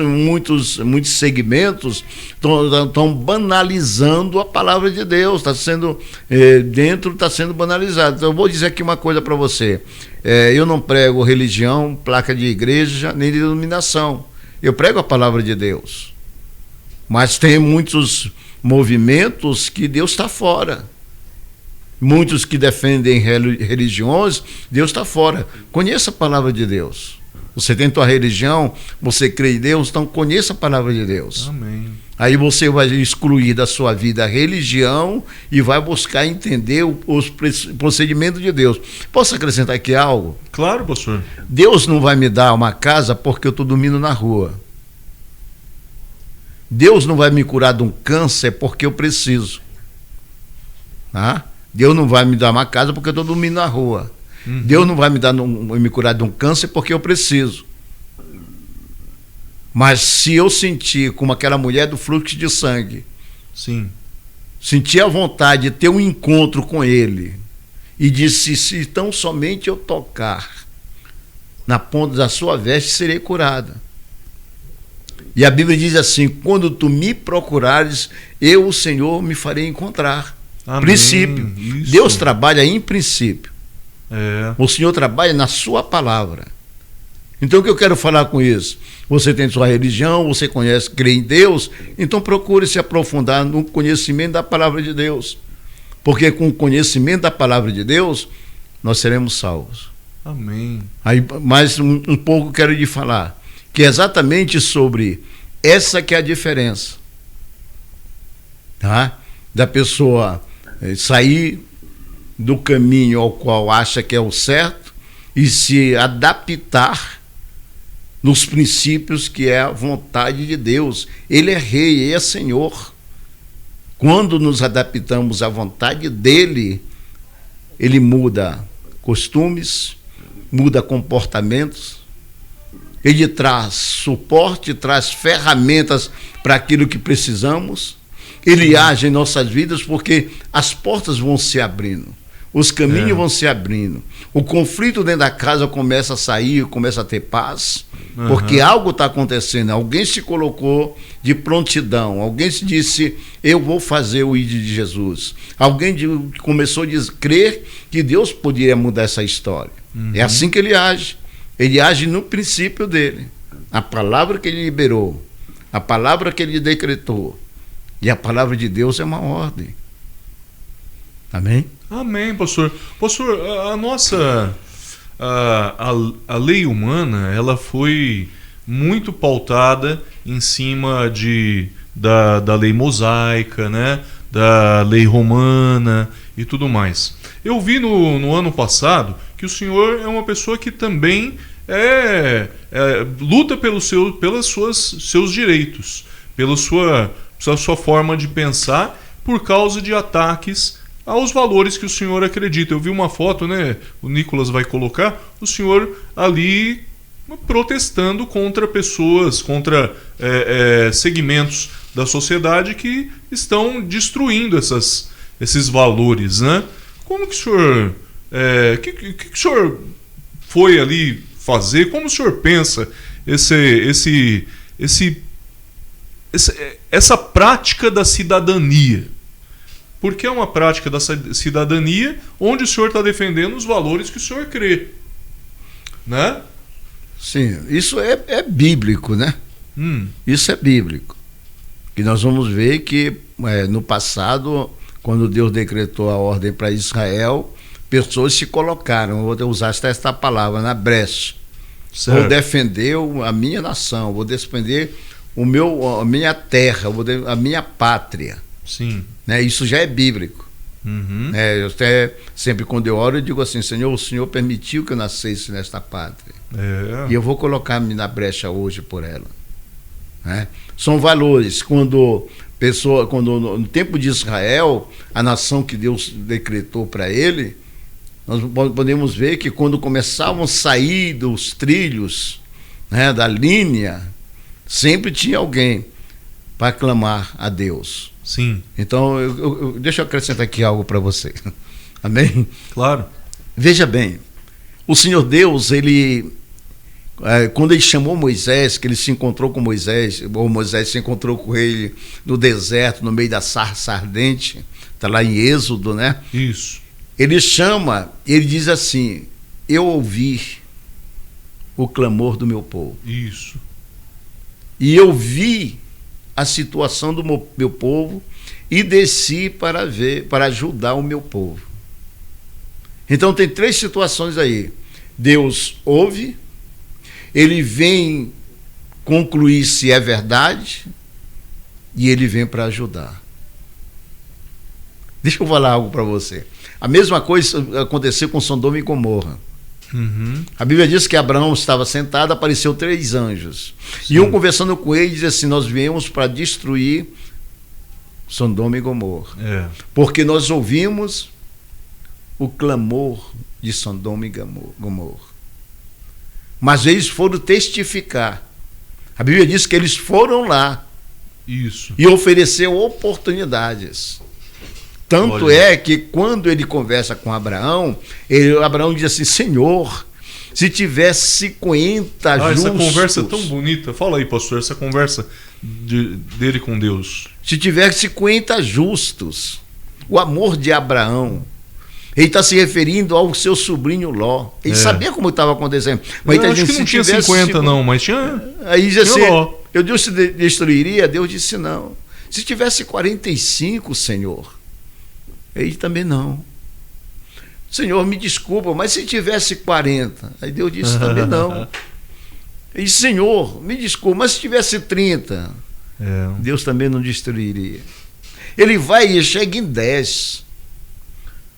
segmentos estão banalizando a palavra de Deus. Está sendo, está sendo banalizado. Então, eu vou dizer aqui uma coisa para você. Eu não prego religião, placa de igreja, nem de denominação. Eu prego a palavra de Deus. Mas tem muitos movimentos que Deus está fora. Muitos que defendem religiões, Deus está fora. Conheça a palavra de Deus. Você tem tua religião, você crê em Deus, então conheça a palavra de Deus. Amém. Aí você vai excluir da sua vida a religião e vai buscar entender os procedimentos de Deus. Posso acrescentar aqui algo? Claro, pastor. Deus não vai me dar uma casa porque eu estou dormindo na rua. Deus não vai me curar de um câncer porque eu preciso. Tá? Deus não vai me dar uma casa porque eu estou dormindo na rua. Deus não vai me curar de um câncer porque eu preciso. Mas se eu sentir como aquela mulher do fluxo de sangue, sim, sentir a vontade de ter um encontro com Ele e disse, se tão somente eu tocar na ponta da sua veste, serei curada. E a Bíblia diz assim, quando tu me procurares, eu, o Senhor, me farei encontrar. Amém. Princípio. Isso. Deus trabalha em princípio. O Senhor trabalha na sua palavra. Então o que eu quero falar com isso? Você tem sua religião, você crê em Deus, então procure se aprofundar no conhecimento da palavra de Deus. Porque com o conhecimento da palavra de Deus, nós seremos salvos. Amém. Aí, mais um pouco eu quero lhe falar, que é exatamente sobre essa que é a diferença. Tá? Da pessoa sair do caminho ao qual acha que é o certo e se adaptar nos princípios que é a vontade de Deus. Ele é rei, ele é Senhor. Quando nos adaptamos à vontade dele, ele muda costumes, muda comportamentos, ele traz suporte, traz ferramentas para aquilo que precisamos, ele age em nossas vidas porque as portas vão se abrindo. Os caminhos vão se abrindo. O conflito dentro da casa começa a sair, começa a ter paz, porque algo está acontecendo. Alguém se colocou de prontidão. Alguém se disse, eu vou fazer o ID de Jesus. Alguém começou a crer que Deus poderia mudar essa história. É assim que ele age. Ele age no princípio dele. A palavra que ele liberou, a palavra que ele decretou. E a palavra de Deus é uma ordem. Amém? Amém, pastor. Pastor, a nossa a lei humana, ela foi muito pautada em cima da lei mosaica, né? Da lei romana e tudo mais. Eu vi no ano passado que o senhor é uma pessoa que também luta pelos seus direitos, pela sua a sua forma de pensar por causa de ataques aos valores que o senhor acredita. Eu vi uma foto, né? O Nicolas vai colocar, o senhor ali protestando contra pessoas, contra segmentos da sociedade que estão destruindo esses valores, né? Como que o senhor... que o senhor foi ali fazer? Como o senhor pensa essa prática da cidadania? Porque é uma prática da cidadania onde o senhor está defendendo os valores que o senhor crê, né? Sim, isso é bíblico, né? Isso é bíblico. Que nós vamos ver que no passado, quando Deus decretou a ordem para Israel, pessoas se colocaram, vou usar esta palavra, na brecha. Certo. Vou defender a minha nação, vou defender a minha terra, a minha pátria. Sim. Né? Isso já é bíblico. Uhum. Eu até, sempre quando eu oro, eu digo assim: Senhor, o Senhor permitiu que eu nascesse nesta pátria. E eu vou colocar-me na brecha hoje por ela. Né? São valores. Quando no tempo de Israel, a nação que Deus decretou para ele, nós podemos ver que quando começavam a sair dos trilhos, né, da linha, sempre tinha alguém para clamar a Deus. Sim. Então, deixa eu acrescentar aqui algo para você. Amém? Claro. Veja bem, o Senhor Deus, quando ele chamou Moisés, que ele se encontrou com Moisés, ou Moisés se encontrou com ele no deserto, no meio da sarça ardente, está lá em Êxodo, né? Isso. Ele diz assim: eu ouvi o clamor do meu povo. Isso. E eu vi a situação do meu povo e desci para ajudar o meu povo. Então tem 3 situações aí. Deus ouve, ele vem concluir se é verdade e ele vem para ajudar. Deixa eu falar algo para você. A mesma coisa aconteceu com Sodoma e Gomorra. Uhum. A Bíblia diz que Abraão estava sentado, apareceu 3 anjos. Sim. E um conversando com ele diz assim: nós viemos para destruir Sodoma e Gomorra. Porque nós ouvimos o clamor de Sodoma e Gomorra. Mas eles foram testificar. A Bíblia diz que eles foram lá. Isso. E ofereceu oportunidades. Tanto é que quando ele conversa com Abraão, Abraão diz assim: Senhor, se tivesse 50 justos... Essa conversa é tão bonita. Fala aí, pastor, essa conversa dele com Deus. Se tivesse 50 justos, o amor de Abraão, ele está se referindo ao seu sobrinho Ló. Ele sabia como estava acontecendo. Mas eu acho que não tinha 50 não, mas tinha... Aí diz assim: eu Deus se destruiria? Deus disse não. Se tivesse 45, Senhor... Ele também não. Senhor, me desculpa, mas se tivesse 40? Aí Deus disse também não. Ele disse: Senhor, me desculpa, mas se tivesse 30? Deus também não destruiria. Ele vai e chega em 10.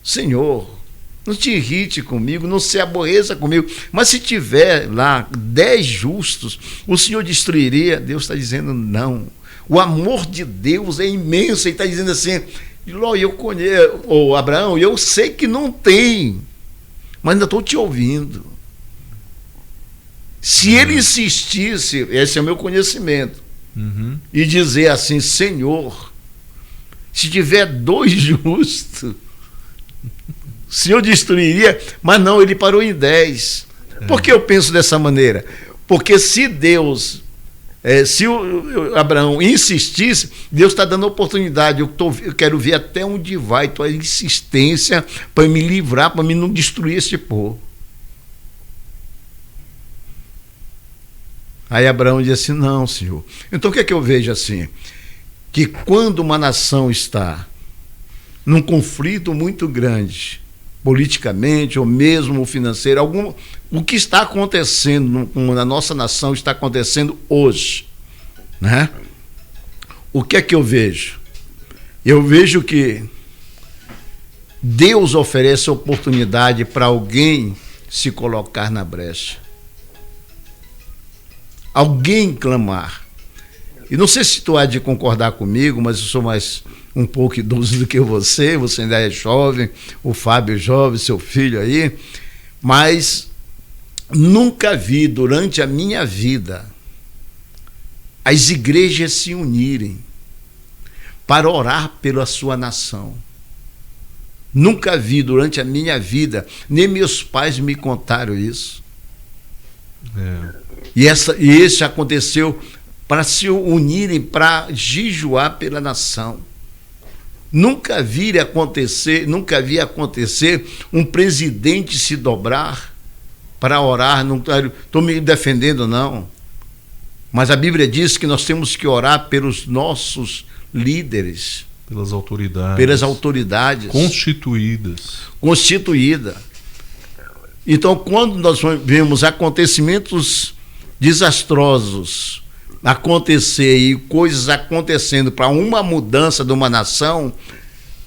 Senhor, não te irrite comigo, não se aborreça comigo, mas se tiver lá 10 justos, o Senhor destruiria? Deus está dizendo não. O amor de Deus é imenso. Ele está dizendo assim: Ló, eu conheço, ou Abraão, eu sei que não tem, mas ainda estou te ouvindo. Se ele insistisse, esse é o meu conhecimento, e dizer assim: Senhor, se tiver 2 justos, o Senhor destruiria? Mas não, ele parou em 10. Por que eu penso dessa maneira? Porque se Deus... se o Abraão insistisse, Deus está dando oportunidade. Eu quero ver até onde vai tua insistência para me livrar, para me não destruir esse povo. Aí Abraão disse assim: não, Senhor. Então o que é que eu vejo assim? Que quando uma nação está num conflito muito grande, politicamente ou mesmo financeiro, o que está acontecendo na nossa nação está acontecendo hoje, né? O que é que eu vejo? Eu vejo que Deus oferece oportunidade para alguém se colocar na brecha, alguém clamar. E não sei se tu há de concordar comigo, mas eu sou mais um pouco idoso do que você ainda é jovem, o Fábio é jovem, seu filho aí, mas nunca vi durante a minha vida as igrejas se unirem para orar pela sua nação. Nunca vi durante a minha vida, nem meus pais me contaram isso. E esse aconteceu para se unirem, para jejuar pela nação. Nunca vi acontecer um presidente se dobrar para orar. Não estou me defendendo, não. Mas a Bíblia diz que nós temos que orar pelos nossos líderes. Pelas autoridades. Pelas autoridades. Constituídas. Então, quando nós vemos acontecimentos desastrosos acontecer e coisas acontecendo para uma mudança de uma nação,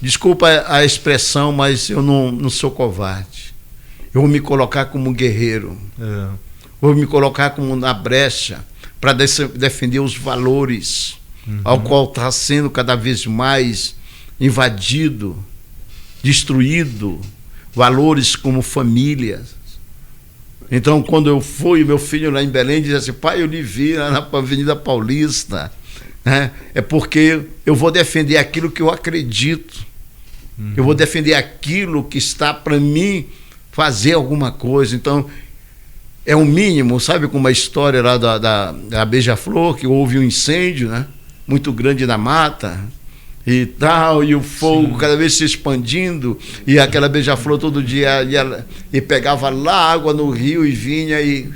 desculpa a expressão, mas eu não sou covarde. Eu vou me colocar como um guerreiro. Vou me colocar como na brecha para defender os valores ao qual está sendo cada vez mais invadido, destruído, valores como família. Então, quando eu fui, meu filho lá em Belém disse assim: pai, eu lhe vi lá na Avenida Paulista, né? É porque eu vou defender aquilo que eu acredito, eu vou defender aquilo que está para mim fazer alguma coisa. Então, é o mínimo, sabe, como a história lá da Beija-Flor, que houve um incêndio, né, muito grande na mata e tal, e o fogo cada vez se expandindo, e aquela Beija-Flor todo dia e pegava lá água no rio e vinha e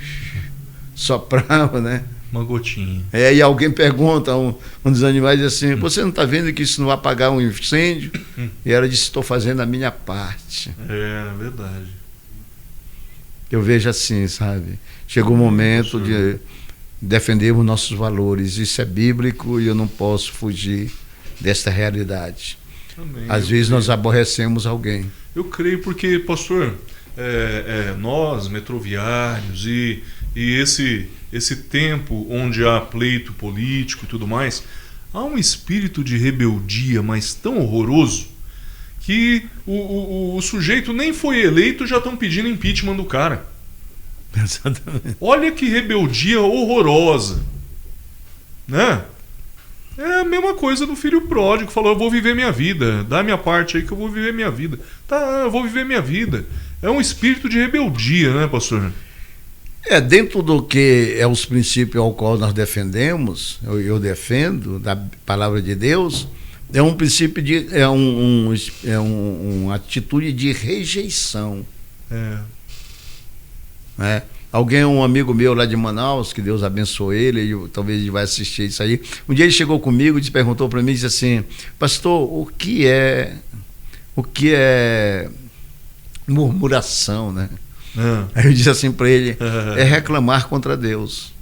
soprava, né? Uma gotinha. E alguém pergunta, um dos animais diz assim: você não está vendo que isso não vai apagar um incêndio? E ela disse: estou fazendo a minha parte. É verdade. Eu vejo assim, sabe? Chegou o momento de defendermos nossos valores. Isso é bíblico e eu não posso fugir desta realidade. Amém. Às vezes nós aborrecemos alguém. Eu creio porque, pastor, nós, metroviários, e esse tempo onde há pleito político e tudo mais, há um espírito de rebeldia, mas tão horroroso, que o sujeito nem foi eleito, já estão pedindo impeachment do cara. Exatamente. Olha que rebeldia horrorosa, né? É a mesma coisa do filho pródigo, falou: eu vou viver minha vida, dá a minha parte aí que eu vou viver minha vida. Tá, eu vou viver minha vida. É um espírito de rebeldia, né, pastor? Dentro do que é os princípios ao qual nós defendemos, eu defendo, da palavra de Deus, é um princípio de. Uma atitude de rejeição. Um amigo meu lá de Manaus, que Deus abençoe ele, talvez ele vai assistir isso aí. Um dia ele chegou comigo e perguntou para mim, disse assim: pastor, o que é murmuração, né? Aí eu disse assim para ele: é reclamar contra Deus.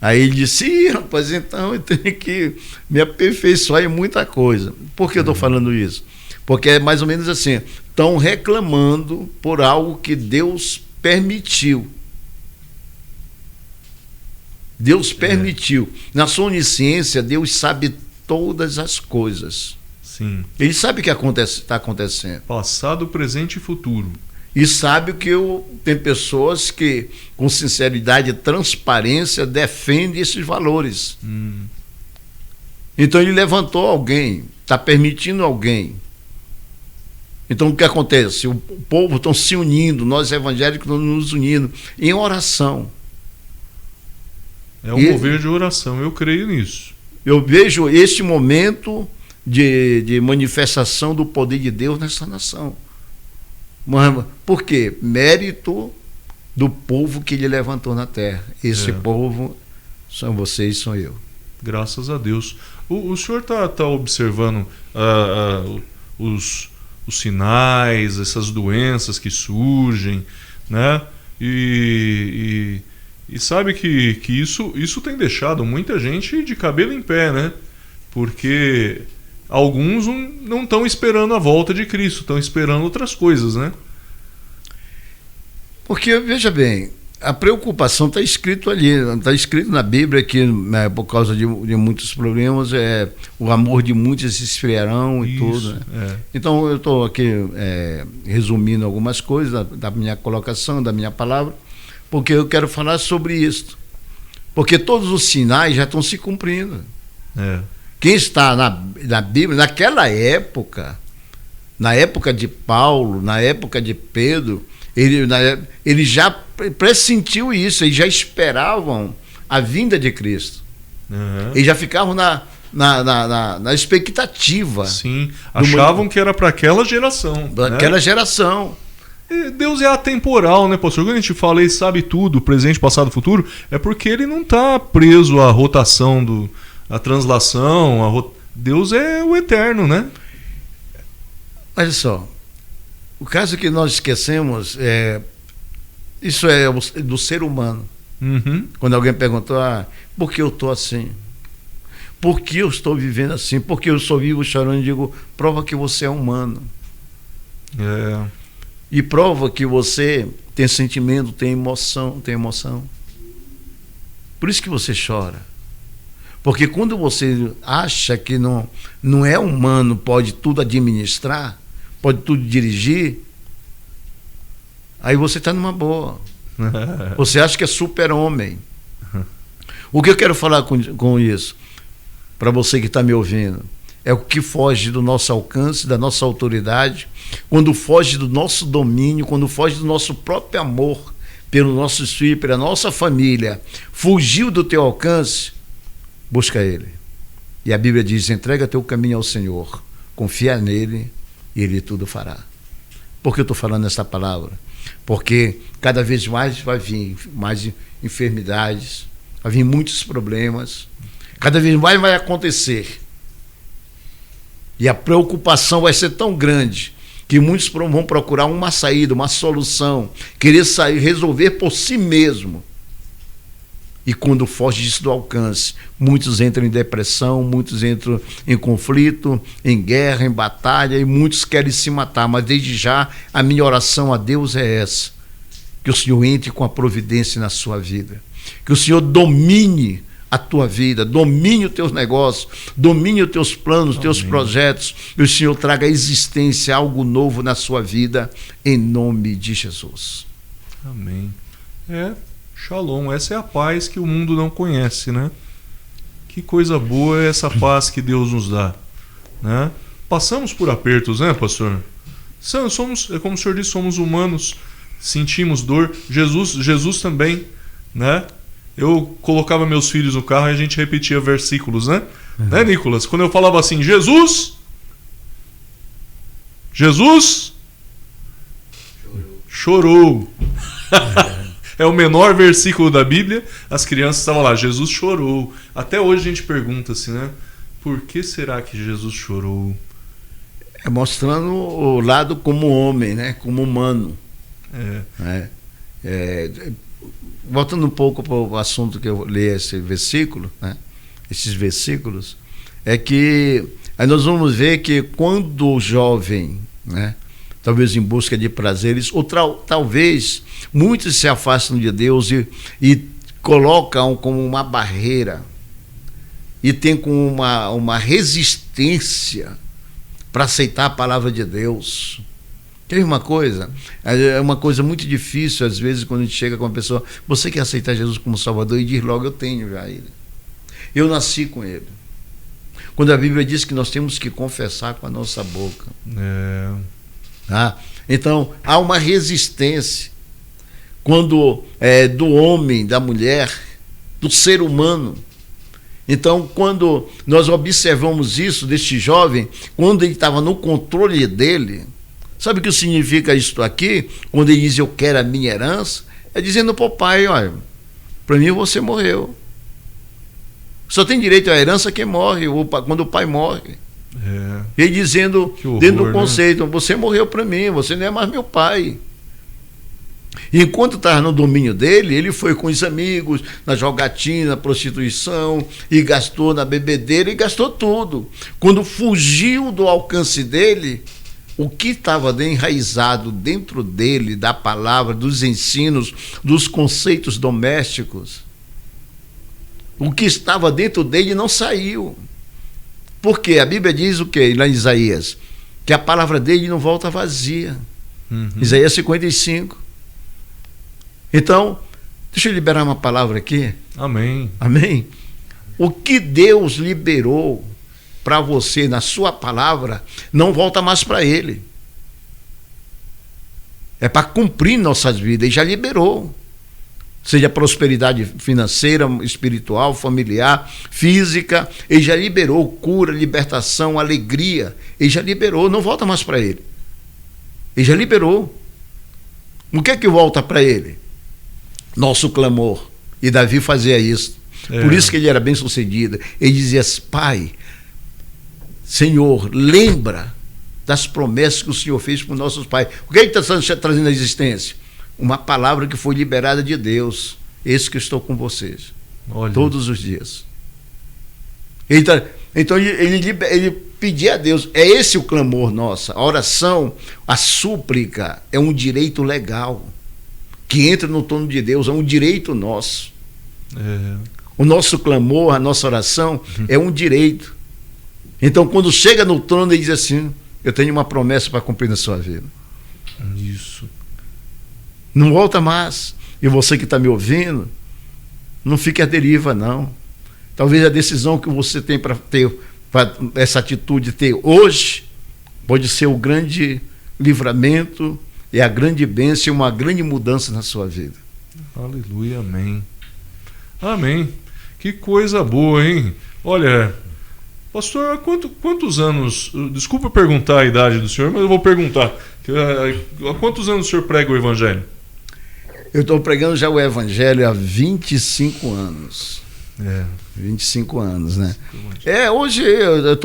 Aí ele disse: rapaz, então eu tenho que me aperfeiçoar em muita coisa. Por que eu estou falando isso? Porque é mais ou menos assim: estão reclamando por algo que Deus permitiu. Deus permitiu. Na sua onisciência, Deus sabe todas as coisas. Sim. Ele sabe o que está acontecendo. Passado, presente e futuro. E sabe que tem pessoas que, com sinceridade e transparência, defendem esses valores. Então ele levantou alguém, está permitindo alguém. Então o que acontece? O povo está se unindo, nós evangélicos estamos nos unindo em oração. É um mover de oração, eu creio nisso. Eu vejo este momento de manifestação do poder de Deus nessa nação. Mas, por quê? Mérito do povo que ele levantou na terra. Esse povo são vocês, são eu. Graças a Deus. O senhor está observando os sinais, essas doenças que surgem, né? E sabe que isso tem deixado muita gente de cabelo em pé, né? Porque alguns não estão esperando a volta de Cristo, estão esperando outras coisas, né? Porque, veja bem, A preocupação está escrito ali, está escrito na Bíblia que, né, por causa de muitos problemas, o amor de muitos se esfriarão e tudo. Né? Então eu estou aqui resumindo algumas coisas da minha colocação, da minha palavra, porque eu quero falar sobre isso. Porque todos os sinais já estão se cumprindo. Quem está na Bíblia, naquela época, na época de Paulo, na época de Pedro, ele já pressentiu isso, eles já esperavam a vinda de Cristo. Eles já ficavam na expectativa. Sim, achavam que era para aquela geração. Daquela geração. Deus é atemporal, né, pastor? Quando a gente fala, ele sabe tudo, presente, passado, futuro, é porque ele não está preso à rotação, à translação. Deus é o eterno, né? Olha só, o caso que nós esquecemos isso é do ser humano. Quando alguém perguntou, por que eu estou assim? Por que eu estou vivendo assim? Por que eu só vivo chorando? Eu digo, prova que você é humano. E prova que você tem sentimento, tem emoção. Por isso que você chora. Porque quando você acha que não é humano, pode tudo administrar, pode tudo dirigir, aí você está numa boa. Você acha que é super-homem. O que eu quero falar com isso, para você que está me ouvindo, é o que foge do nosso alcance, da nossa autoridade, quando foge do nosso domínio, quando foge do nosso próprio amor pelo nosso filho, pela nossa família, fugiu do teu alcance, busca Ele. E a Bíblia diz, entrega teu caminho ao Senhor, confia nele e Ele tudo fará. Por que eu estou falando essa palavra? Porque cada vez mais vai vir mais enfermidades, vai vir muitos problemas, cada vez mais vai acontecer. E a preocupação vai ser tão grande que muitos vão procurar uma saída, uma solução, querer sair, resolver por si mesmo. E quando foge disso do alcance, muitos entram em depressão, muitos entram em conflito, em guerra, em batalha, e muitos querem se matar. Mas desde já, a minha oração a Deus é essa: que o Senhor entre com a providência na sua vida, que o Senhor domine a tua vida, domine os teus negócios, domine os teus planos, os teus projetos, e o Senhor traga à existência algo novo na sua vida, em nome de Jesus. Amém. Shalom, essa é a paz que o mundo não conhece, né? Que coisa boa é essa paz que Deus nos dá, né? Passamos por apertos, né, pastor? Somos, como o senhor disse, somos humanos, sentimos dor. Jesus também, né? Eu colocava meus filhos no carro e a gente repetia versículos, né? Né, Nicolas? Quando eu falava assim, Jesus chorou. É o menor versículo da Bíblia, as crianças estavam lá, Jesus chorou. Até hoje a gente pergunta assim, né? Por que será que Jesus chorou? Mostrando o lado como homem, né? Como humano. Voltando um pouco para o assunto que eu li esse versículo, né? Esses versículos, é que aí nós vamos ver que quando o jovem, né? Talvez em busca de prazeres, ou talvez muitos se afastam de Deus e colocam como uma barreira e tem como uma resistência para aceitar a palavra de Deus. Tem uma coisa, é uma coisa muito difícil às vezes quando a gente chega com uma pessoa, você quer aceitar Jesus como Salvador? E diz logo, eu tenho já Ele, eu nasci com Ele. Quando a Bíblia diz que nós temos que confessar com a nossa boca. Então há uma resistência quando do homem, da mulher, do ser humano. Então quando nós observamos isso deste jovem, quando ele estava no controle dele, sabe o que significa isso aqui? Quando ele diz eu quero a minha herança, é dizendo para o pai, olha, para mim você morreu, só tem direito à herança quem morre, quando o pai morre. Ele dizendo, horror, dentro do conceito, né? Você morreu para mim, você não é mais meu pai. E enquanto estava no domínio dele, ele foi com os amigos, na jogatina, na prostituição, e gastou na bebedeira, e gastou tudo. Quando fugiu do alcance dele, o que estava enraizado dentro dele, da palavra, dos ensinos, dos conceitos domésticos, o que estava dentro dele não saiu. Porque a Bíblia diz o quê? Lá em Isaías, que a palavra dele não volta vazia. Isaías 55. Então, deixa eu liberar uma palavra aqui. Amém. Amém? O que Deus liberou para você na sua palavra, não volta mais para ele. É para cumprir nossas vidas, e já liberou. Seja prosperidade financeira, espiritual, familiar, física, ele já liberou cura, libertação, alegria, ele já liberou, não volta mais para ele. Ele já liberou. O que é que volta para ele? Nosso clamor. E Davi fazia isso. Por isso que ele era bem sucedido. Ele dizia: Pai, Senhor, lembra das promessas que o Senhor fez para os nossos pais. O que ele está trazendo à existência? Uma palavra que foi liberada de Deus. Esse que eu estou com vocês. Olha. Todos os dias. Então ele pedia a Deus. É esse o clamor nosso. A oração, a súplica é um direito legal que entra no trono de Deus, é um direito nosso. O nosso clamor, a nossa oração é um direito. Então, quando chega no trono, ele diz assim: eu tenho uma promessa para cumprir na sua vida. Isso. Não volta mais. E você que está me ouvindo, não fique à deriva, não. Talvez a decisão que você tem para ter, para essa atitude ter hoje, pode ser o grande livramento e a grande bênção e uma grande mudança na sua vida. Aleluia, amém. Amém. Que coisa boa, hein? Olha, pastor, há quantos anos, desculpa perguntar a idade do senhor, mas eu vou perguntar. Há quantos anos o senhor prega o evangelho? Eu estou pregando já o evangelho há 25 anos. 25 anos, né? Hoje eu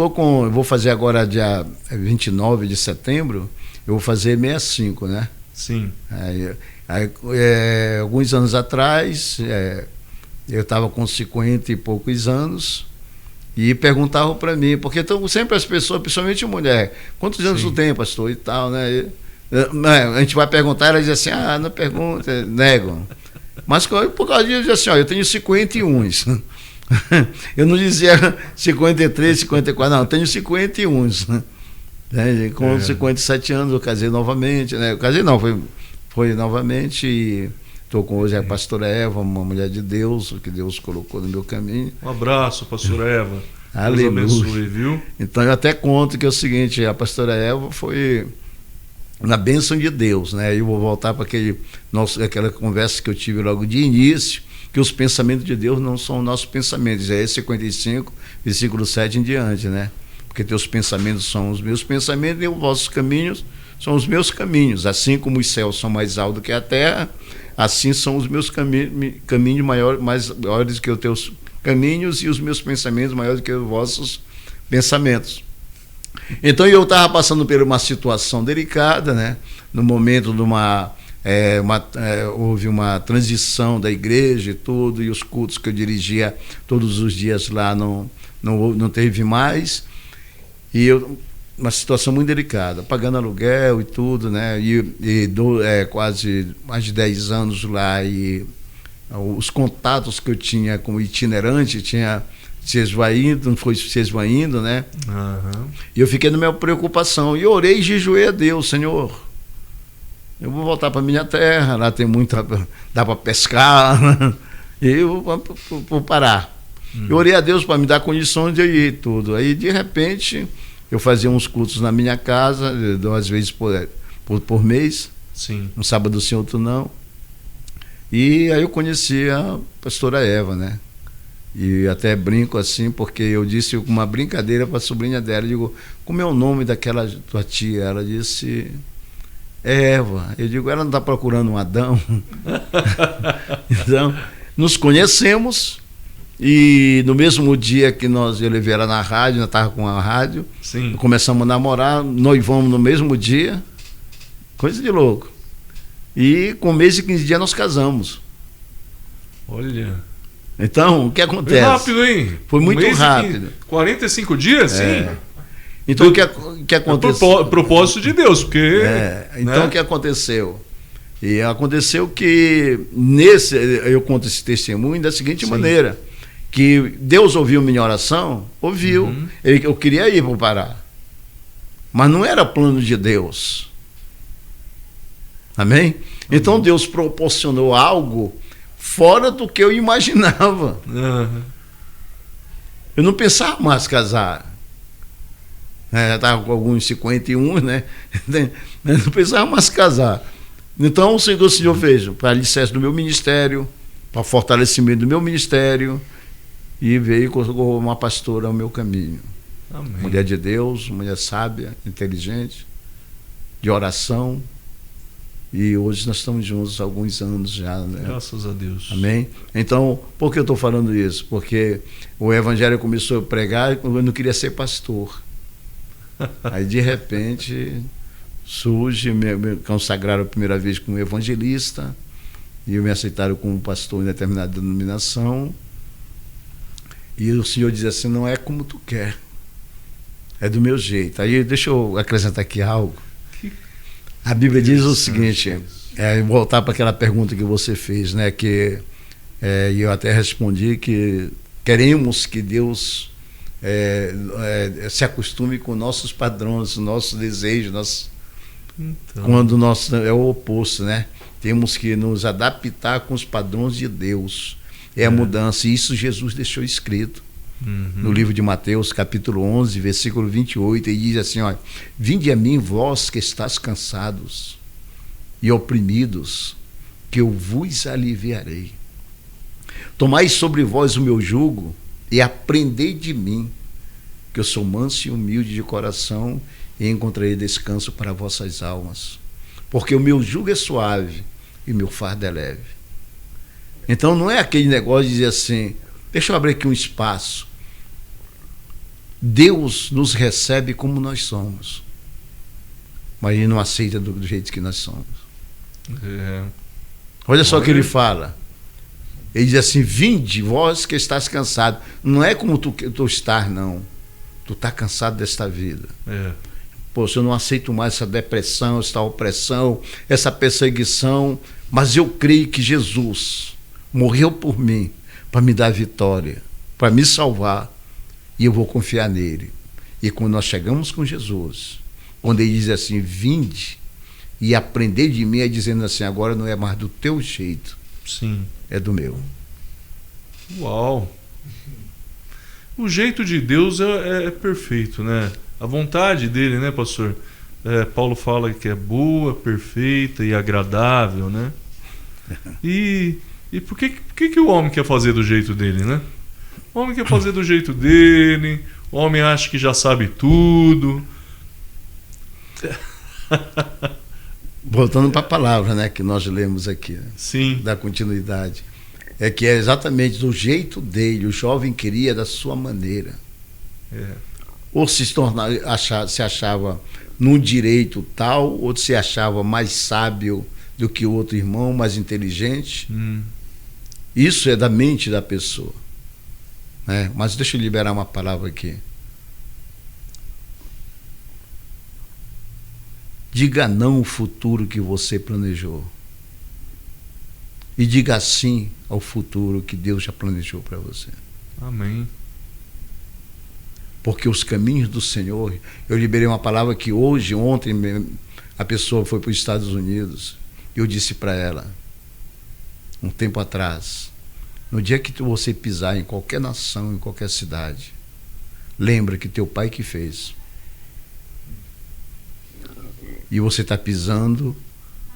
vou fazer agora dia 29 de setembro, eu vou fazer 65, né? Sim. Alguns anos atrás, eu estava com 50 e poucos anos, e perguntavam para mim, porque sempre as pessoas, principalmente mulher, quantos anos tu tem, pastor, e tal, né? A gente vai perguntar, ela diz assim: não pergunta, negam. Mas por causa disso, eu diz assim: eu tenho 51. Eu não dizia 53, 54, não, eu tenho 51. Com 57 anos eu casei novamente, né? Eu casei não, foi novamente, e estou com hoje a pastora Eva, uma mulher de Deus, que Deus colocou no meu caminho. Um abraço, pastora Eva. Aleluia. Deus abençoe, viu? Então eu até conto que é o seguinte: a pastora Eva foi na bênção de Deus, né? Eu vou voltar para aquela conversa que eu tive logo de início, que os pensamentos de Deus não são nossos pensamentos. É 55, versículo 7 em diante, né? Porque teus pensamentos são os meus pensamentos e os vossos caminhos são os meus caminhos. Assim como os céus são mais altos que a terra, assim são os meus caminhos maiores que os teus caminhos, e os meus pensamentos maiores que os vossos pensamentos. Então eu estava passando por uma situação delicada, né? No momento de houve uma transição da igreja e tudo, e os cultos que eu dirigia todos os dias lá não teve mais, e uma situação muito delicada, pagando aluguel e tudo, né? Quase mais de 10 anos lá, e os contatos que eu tinha como itinerante tinha se esvaindo, não foi se esvaindo, né? E eu fiquei na minha preocupação, e orei e jejuei a Deus: Senhor, eu vou voltar para minha terra, lá tem muita, dá para pescar, e eu vou parar. Eu orei a Deus para me dar condições de ir e tudo. Aí, de repente, eu fazia uns cultos na minha casa, 2 vezes por mês. Sim. Um sábado sim, outro não. E aí eu conheci a pastora Eva, né? E até brinco assim, porque eu disse uma brincadeira para a sobrinha dela, eu digo: como é o nome daquela tua tia? Ela disse: Eva. Eu digo: ela não está procurando um Adão? Então, nos conhecemos, e no mesmo dia que eu levei ela na rádio, eu estava com a rádio. Sim. Começamos a namorar, noivamos no mesmo dia, coisa de louco. E com 1 mês e 15 dias nós casamos. Olha. Então, o que acontece? Foi rápido, hein? Foi muito rápido. 45 dias, sim? Então, o que aconteceu? Propósito de Deus, porque... Então, né? O que aconteceu? E aconteceu que, eu conto esse testemunho da seguinte maneira, que Deus ouviu minha oração, ouviu. Eu queria ir para o Pará, mas não era plano de Deus. Amém? Então, Deus proporcionou algo fora do que eu imaginava. Eu não pensava mais casar. Já estava com alguns 51, né? Eu não pensava mais casar. Então, o Senhor fez para alicerce do meu ministério, para fortalecimento do meu ministério, e veio com uma pastora ao meu caminho. Amém. Mulher de Deus, mulher sábia, inteligente, de oração. E hoje nós estamos juntos há alguns anos já, né? Graças a Deus. Amém? Então, por que eu estou falando isso? Porque o evangelho começou a pregar e eu não queria ser pastor. Aí, de repente, surge, me consagraram a primeira vez como evangelista, e me aceitaram como pastor em determinada denominação. E o Senhor diz assim: não é como tu quer, é do meu jeito. Aí, deixa eu acrescentar aqui algo. A Bíblia diz o seguinte, voltar para aquela pergunta que você fez, né? E eu até respondi que queremos que Deus se acostume com nossos padrões, nossos desejos, quando o nosso é o oposto, né? Temos que nos adaptar com os padrões de Deus. É a mudança, e isso Jesus deixou escrito. No livro de Mateus, capítulo 11, versículo 28, ele diz assim: olha, vinde a mim, vós que estáis cansados e oprimidos, que eu vos aliviarei. Tomai sobre vós o meu jugo e aprendei de mim, que eu sou manso e humilde de coração, e encontrarei descanso para vossas almas. Porque o meu jugo é suave e o meu fardo é leve. Então não é aquele negócio de dizer assim, deixa eu abrir aqui um espaço. Deus nos recebe como nós somos, mas Ele não aceita do jeito que nós somos. Olha só o que Ele fala. Ele diz assim: vinde, vós que estás cansado. Não é como tu estás, não. Tu estás cansado desta vida. Poxa, eu não aceito mais essa depressão, essa opressão, essa perseguição, mas eu creio que Jesus morreu por mim, para me dar vitória, para me salvar, e eu vou confiar nele. E quando nós chegamos com Jesus, quando ele diz assim: vinde e aprender de mim, é dizendo assim: agora não é mais do teu jeito, é do meu. Uau! O jeito de Deus é perfeito, né? A vontade dele, né, pastor? Paulo fala que é boa, perfeita e agradável, né? E por que o homem quer fazer do jeito dele, né? O homem quer fazer do jeito dele, o homem acha que já sabe tudo. Voltando para a palavra, né, que nós lemos aqui, né? Sim. Da continuidade. É que é exatamente do jeito dele, o jovem queria da sua maneira. Ou se achava num direito tal, ou se achava mais sábio do que o outro irmão, mais inteligente. Isso é da mente da pessoa, né? Mas deixa eu liberar uma palavra aqui. Diga não ao futuro que você planejou, e diga sim ao futuro que Deus já planejou para você. Amém. Porque os caminhos do Senhor, eu liberei uma palavra que ontem a pessoa foi para os Estados Unidos, e eu disse para ela, um tempo atrás: no dia que você pisar em qualquer nação, em qualquer cidade, lembra que teu pai que fez. E você está pisando,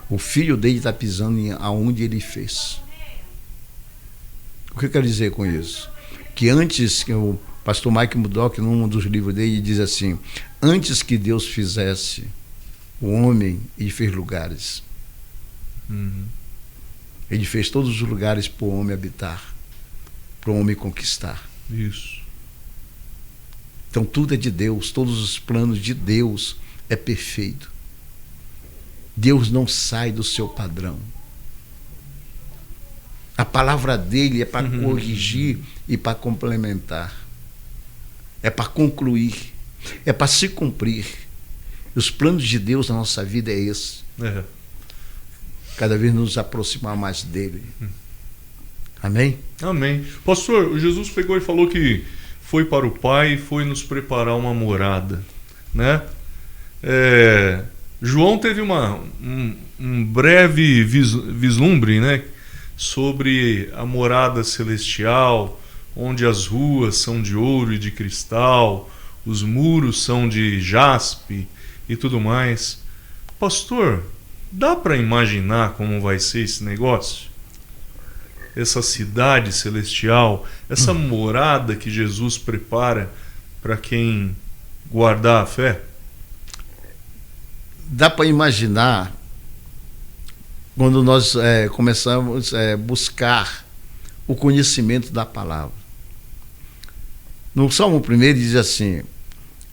o filho dele está pisando aonde ele fez. O que eu quero dizer com isso? Que antes, que o pastor Mike Murdock, num dos livros dele, diz assim: antes que Deus fizesse o homem, ele fez lugares. Ele fez todos os lugares para o homem habitar, para o homem conquistar. Isso. Então tudo é de Deus, todos os planos de Deus é perfeito. Deus não sai do seu padrão. A palavra dele é para corrigir e para complementar. É para concluir. É para se cumprir. Os planos de Deus na nossa vida é esse. Cada vez nos aproximar mais dele. Amém? Amém. Pastor, Jesus pegou e falou que foi para o Pai e foi nos preparar uma morada, né? João teve um breve vislumbre, né, sobre a morada celestial, onde as ruas são de ouro e de cristal, os muros são de jaspe e tudo mais. Pastor, dá para imaginar como vai ser esse negócio? Essa cidade celestial, essa morada que Jesus prepara para quem guardar a fé? Dá para imaginar quando nós começamos a buscar o conhecimento da palavra. No Salmo 1 diz assim: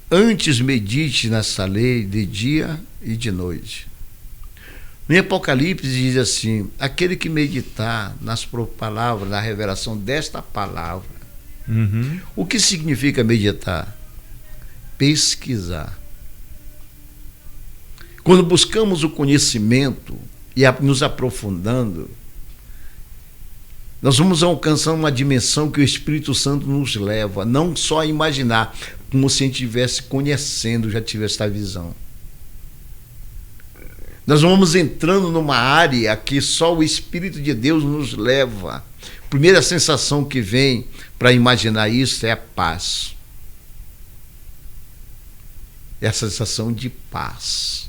antes medite nessa lei de dia e de noite. No Apocalipse diz assim: aquele que meditar nas palavras, na revelação desta palavra. O que significa meditar? Pesquisar. Quando buscamos o conhecimento e nos aprofundando, nós vamos alcançando uma dimensão que o Espírito Santo nos leva, não só a imaginar, como se a gente estivesse conhecendo, já tivesse esta visão. Nós vamos entrando numa área que só o Espírito de Deus nos leva. A primeira sensação que vem para imaginar isso é a paz. É a sensação de paz.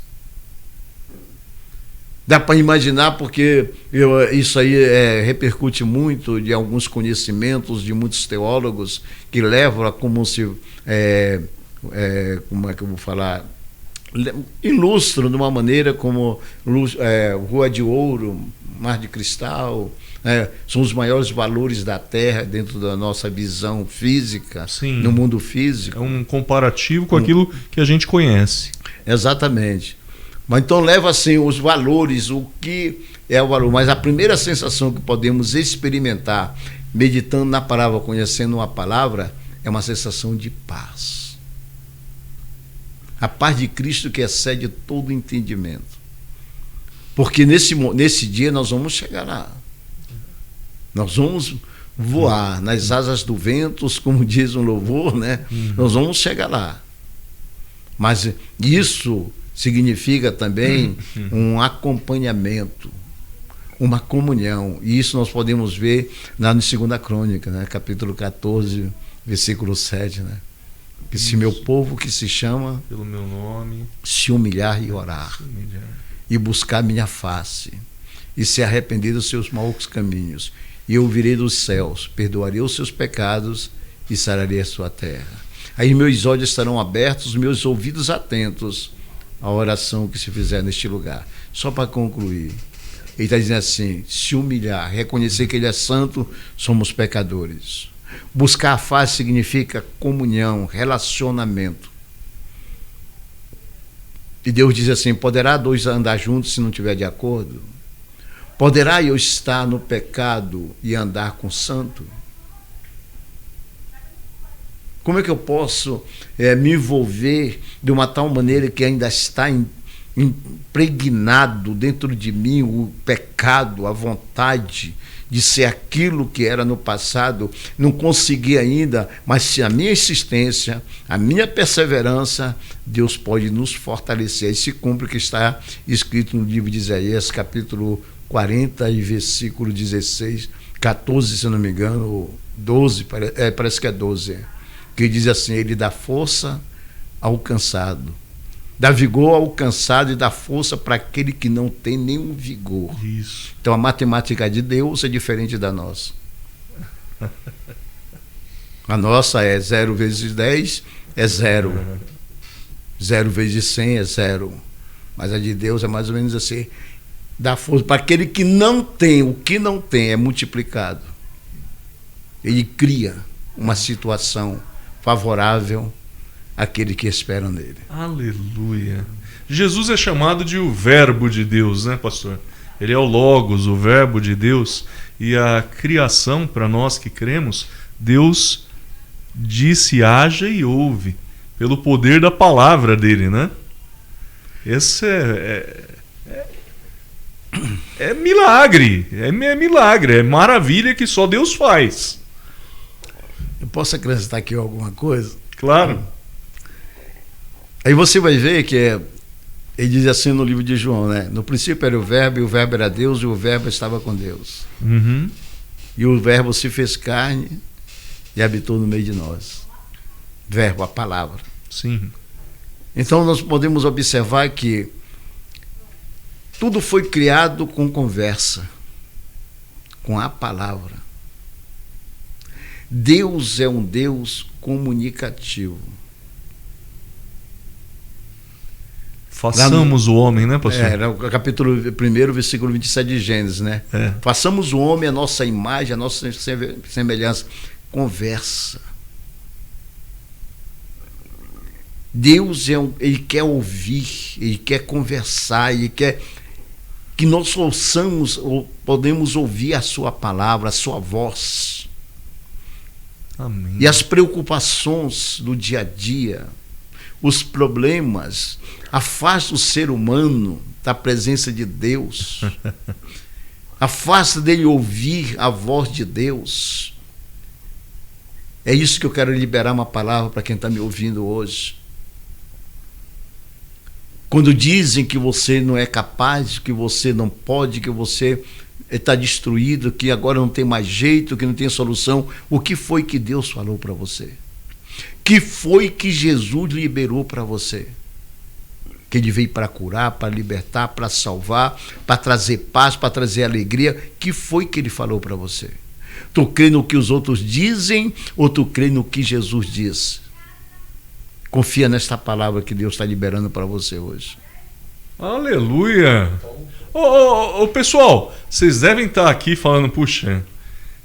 Dá para imaginar porque isso aí repercute muito de alguns conhecimentos de muitos teólogos que levam a como se... como é que eu vou falar? Ilustram de uma maneira como Rua de Ouro, Mar de Cristal, são os maiores valores da Terra dentro da nossa visão física. Sim. No mundo físico. É um comparativo com aquilo que a gente conhece. Exatamente. Mas então leva assim os valores, o que é o valor. Mas a primeira sensação que podemos experimentar meditando na palavra, conhecendo a palavra, é uma sensação de paz. A paz de Cristo que excede todo entendimento. Porque nesse dia nós vamos chegar lá. Nós vamos voar nas asas do vento, como diz um louvor, né? Nós vamos chegar lá. Mas isso significa também um acompanhamento, uma comunhão. E isso nós podemos ver lá no 2 Crônica, né? Capítulo 14, versículo 7, né? Que se meu povo que se chama pelo meu nome se humilhar e orar e buscar minha face e se arrepender dos seus maus caminhos, e eu virei dos céus, perdoarei os seus pecados e sararei a sua terra. Aí meus olhos estarão abertos, meus ouvidos atentos à oração que se fizer neste lugar. Só para concluir, ele está dizendo assim: se humilhar, reconhecer que ele é santo, somos pecadores. Buscar a face significa comunhão, relacionamento. E Deus diz assim: poderá dois andar juntos se não tiver de acordo? Poderá eu estar no pecado e andar com o santo? Como é que eu posso me envolver de uma tal maneira que ainda está impregnado dentro de mim o pecado, a vontade de ser aquilo que era no passado? Não consegui ainda, mas se a minha insistência, a minha perseverança, Deus pode nos fortalecer. E se cumpre o que está escrito no livro de Isaías, capítulo 40 e versículo 16, 14, se não me engano, 12, parece que é 12, que diz assim: ele dá força ao cansado, dá vigor ao cansado e dá força para aquele que não tem nenhum vigor. Isso. Então a matemática de Deus é diferente da nossa. A nossa é 0 vezes 10 é 0. 0 vezes 100 é 0. Mas a de Deus é mais ou menos assim: dá força para aquele que não tem. O que não tem é multiplicado. Ele cria uma situação favorável àquele que espera nele. Aleluia. Jesus é chamado de o Verbo de Deus, né, pastor? Ele é o Logos, o Verbo de Deus. E a criação, para nós que cremos, Deus disse: haja e houve. pelo poder da palavra dele, né? Esse é milagre, é milagre, é maravilha que só Deus faz. Eu posso acrescentar aqui alguma coisa? Claro. Aí você vai ver que ele diz assim no livro de João, né? No princípio era o Verbo, e o Verbo era Deus, e o Verbo estava com Deus. Uhum. E o Verbo se fez carne e habitou no meio de nós. Verbo, a palavra. Sim. Então nós podemos observar que tudo foi criado com conversa, com a palavra. Deus é um Deus comunicativo. Façamos o homem, né, pastor? Era o capítulo 1, versículo 27 de Gênesis, né? Façamos o homem a nossa imagem, a nossa semelhança. Conversa. Deus ele quer ouvir, ele quer conversar, ele quer que nós ouçamos, ou podemos ouvir a sua palavra, a sua voz. Amém. E as preocupações do dia a dia, os problemas, afasta o ser humano da presença de Deus. Afasta dele ouvir a voz de Deus. É isso que eu quero liberar uma palavra para quem está me ouvindo hoje. Quando dizem que você não é capaz, que você não pode, que você está destruído, que agora não tem mais jeito, que não tem solução, o que foi que Deus falou para você? Que foi que Jesus liberou para você? Que ele veio para curar, para libertar, para salvar, para trazer paz, para trazer alegria. Que foi que ele falou para você? Tu crê no que os outros dizem ou tu crê no que Jesus diz? Confia nesta palavra que Deus está liberando para você hoje. Aleluia! Pessoal, vocês devem estar aqui falando, puxa,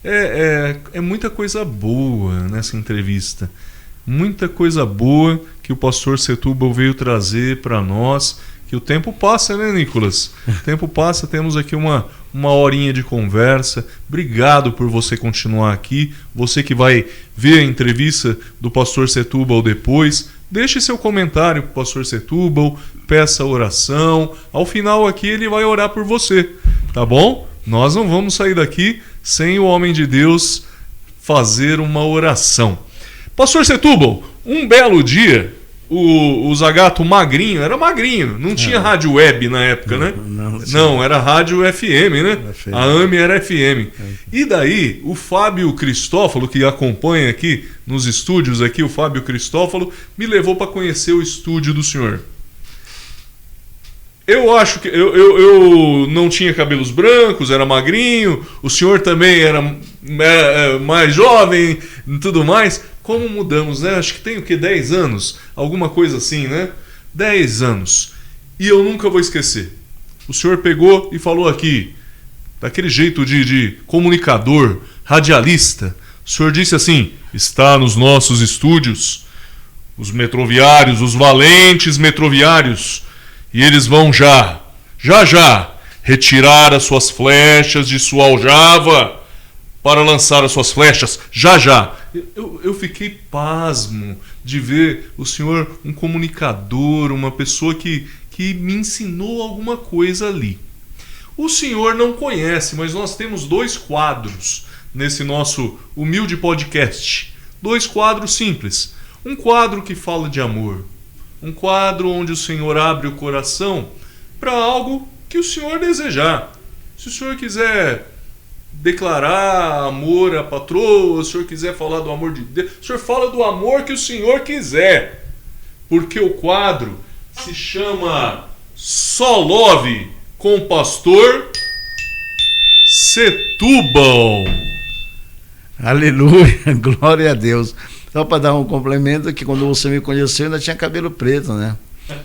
é muita coisa boa nessa entrevista. Muita coisa boa que o pastor Setúbal veio trazer para nós. Que o tempo passa, né, Nicolas? O tempo passa, temos aqui uma horinha de conversa. Obrigado por você continuar aqui. Você que vai ver a entrevista do pastor Setúbal depois, deixe seu comentário para o pastor Setúbal, peça oração. Ao final aqui ele vai orar por você, tá bom? Nós não vamos sair daqui sem o homem de Deus fazer uma oração. Pastor Setúbal, um belo dia, o Zagato magrinho, era magrinho, não tinha rádio web na época, né? Não, era rádio FM, né? A AME era FM. E daí, o Fábio Cristófalo, que acompanha aqui nos estúdios, aqui, o Fábio Cristófalo, me levou para conhecer o estúdio do senhor. Eu acho que eu não tinha cabelos brancos, era magrinho, o senhor também era mais jovem e tudo mais. Como mudamos, né? Acho que tem o quê? 10 anos? Alguma coisa assim, né? 10 anos. E eu nunca vou esquecer. O senhor pegou e falou aqui, daquele jeito de comunicador, radialista. O senhor disse assim, está nos nossos estúdios os metroviários, os valentes metroviários, e eles vão já retirar as suas flechas de sua aljava para lançar as suas flechas, já. Eu fiquei pasmo de ver o senhor, um comunicador, uma pessoa que me ensinou alguma coisa ali. O senhor não conhece, mas nós temos 2 quadros nesse nosso humilde podcast. 2 quadros simples. Um quadro que fala de amor. Um quadro onde o senhor abre o coração para algo que o senhor desejar. Se o senhor quiser declarar amor à patroa, se o senhor quiser falar do amor de Deus, o senhor fala do amor que o senhor quiser. Porque o quadro se chama Só Love com o pastor Setúbal. Aleluia, glória a Deus. Só para dar um complemento, que quando você me conheceu, eu ainda tinha cabelo preto, né?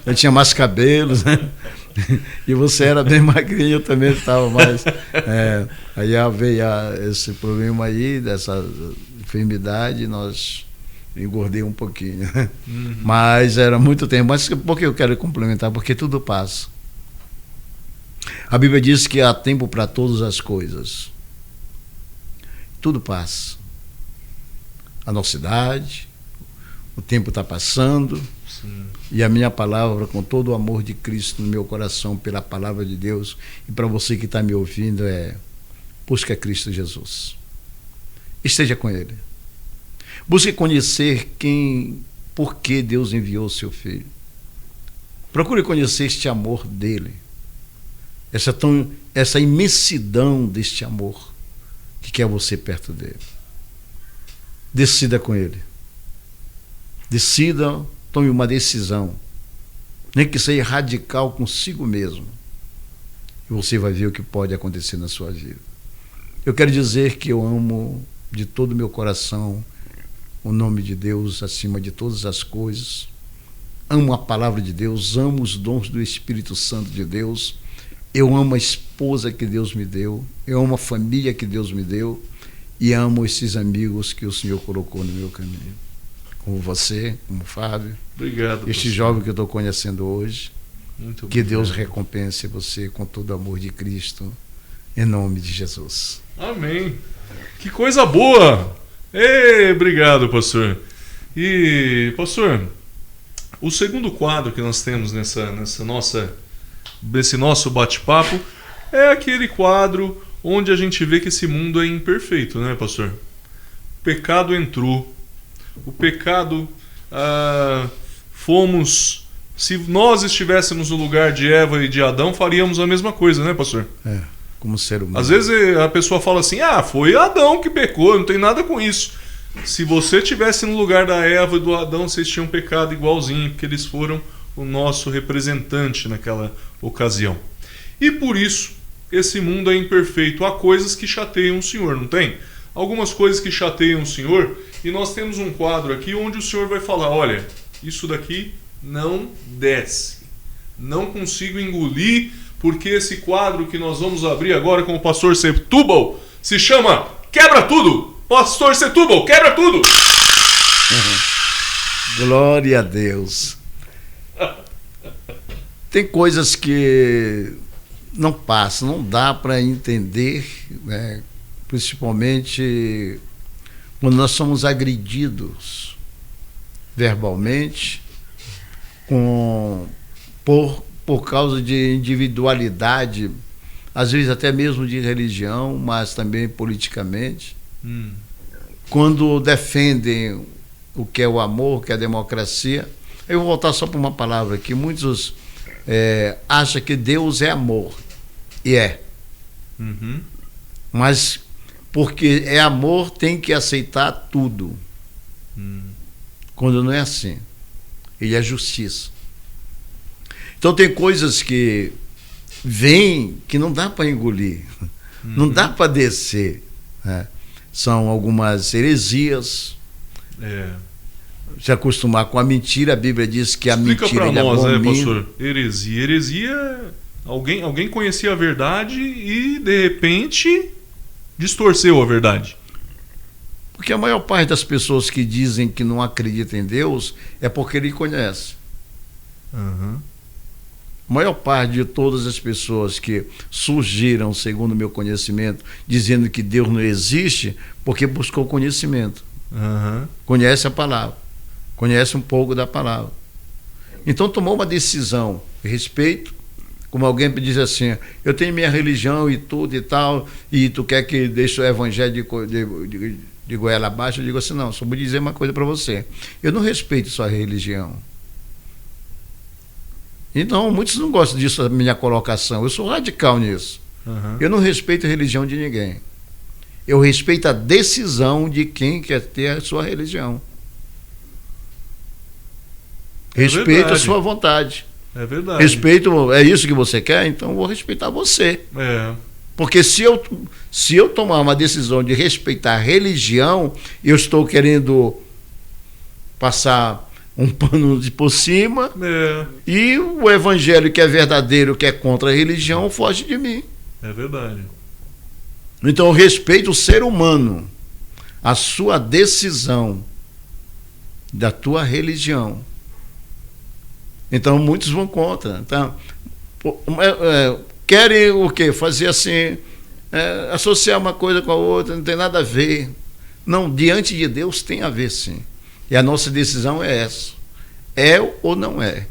Eu tinha mais cabelos, né? E você era bem magrinho, eu também estava mais. Aí veio esse problema aí, dessa enfermidade, nós engordei um pouquinho. Mas era muito tempo. Mas por que eu quero complementar? Porque tudo passa. A Bíblia diz que há tempo para todas as coisas. Tudo passa. A nossa idade, O tempo está passando. Sim. E a minha palavra, com todo o amor de Cristo no meu coração, pela palavra de Deus, e para você que está me ouvindo, busque a Cristo Jesus. Esteja com Ele. Busque conhecer por que Deus enviou o seu Filho. Procure conhecer este amor dele. Essa imensidão deste amor que quer você perto dele. Decida com Ele. Decida, tome uma decisão. Nem que seja radical consigo mesmo. E você vai ver o que pode acontecer na sua vida. Eu quero dizer que eu amo de todo o meu coração o nome de Deus acima de todas as coisas. Amo a palavra de Deus, amo os dons do Espírito Santo de Deus. Eu amo a esposa que Deus me deu, eu amo a família que Deus me deu e amo esses amigos que o Senhor colocou no meu caminho. Como você, como o Fábio. Obrigado. Este jovem que eu estou conhecendo hoje. Muito que obrigado. Deus recompense você com todo o amor de Cristo, em nome de Jesus. Amém. Que coisa boa! Ei, obrigado, pastor. E, pastor, o segundo quadro que nós temos nesse nosso bate-papo é aquele quadro onde a gente vê que esse mundo é imperfeito, né, pastor? O pecado entrou. O pecado, se nós estivéssemos no lugar de Eva e de Adão, faríamos a mesma coisa, né, pastor? Como ser humano. Às vezes a pessoa fala assim, foi Adão que pecou, não tem nada com isso. Se você estivesse no lugar da Eva e do Adão, vocês tinham pecado igualzinho, porque eles foram o nosso representante naquela ocasião. E por isso, esse mundo é imperfeito. Há coisas que chateiam o Senhor, não tem? Algumas coisas que chateiam o Senhor, e nós temos um quadro aqui onde o Senhor vai falar, olha, isso daqui não desce. Não consigo engolir, porque esse quadro que nós vamos abrir agora com o pastor Setúbal se chama Quebra Tudo! Pastor Setúbal, quebra tudo! Glória a Deus. Tem coisas que não passam, não dá para entender, né? Principalmente quando nós somos agredidos verbalmente por causa de individualidade, às vezes até mesmo de religião, mas também politicamente. Quando defendem o que é o amor, o que é a democracia. Eu vou voltar só para uma palavra aqui. Muitos acham que Deus é amor. E é. Mas porque é amor, tem que aceitar tudo. Quando não é assim. Ele é justiça. Então tem coisas que vêm que não dá para engolir. Não dá para descer. Né? São algumas heresias. Se acostumar com a mentira, a Bíblia diz que a Explica mentira para nós, abomina. pastor? Heresia. Heresia, alguém conhecia a verdade e, de repente, distorceu a verdade. Porque a maior parte das pessoas que dizem que não acreditam em Deus é porque ele conhece. A maior parte de todas as pessoas que surgiram, segundo o meu conhecimento, dizendo que Deus não existe, porque buscou conhecimento. Conhece a palavra. Conhece um pouco da palavra. Então tomou uma decisão. Respeito, como alguém me diz assim, eu tenho minha religião e tudo e tal, e tu quer que deixe o evangelho de goela abaixo? Eu digo assim, não, só vou dizer uma coisa para você. Eu não respeito sua religião. Então, muitos não gostam disso, da minha colocação. Eu sou radical nisso. Eu não respeito a religião de ninguém. Eu respeito a decisão de quem quer ter a sua religião. Respeito a sua vontade. É verdade. Respeito, é isso que você quer? Então eu vou respeitar você. Porque se eu tomar uma decisão de respeitar a religião, eu estou querendo passar um pano por cima, e o evangelho que é verdadeiro, que é contra a religião, foge de mim. É verdade. Então eu respeito o ser humano, a sua decisão da tua religião. Então muitos vão contra. Então, querem o quê? Fazer assim, associar uma coisa com a outra, não tem nada a ver. Não, diante de Deus tem a ver sim. E a nossa decisão é essa. É ou não é?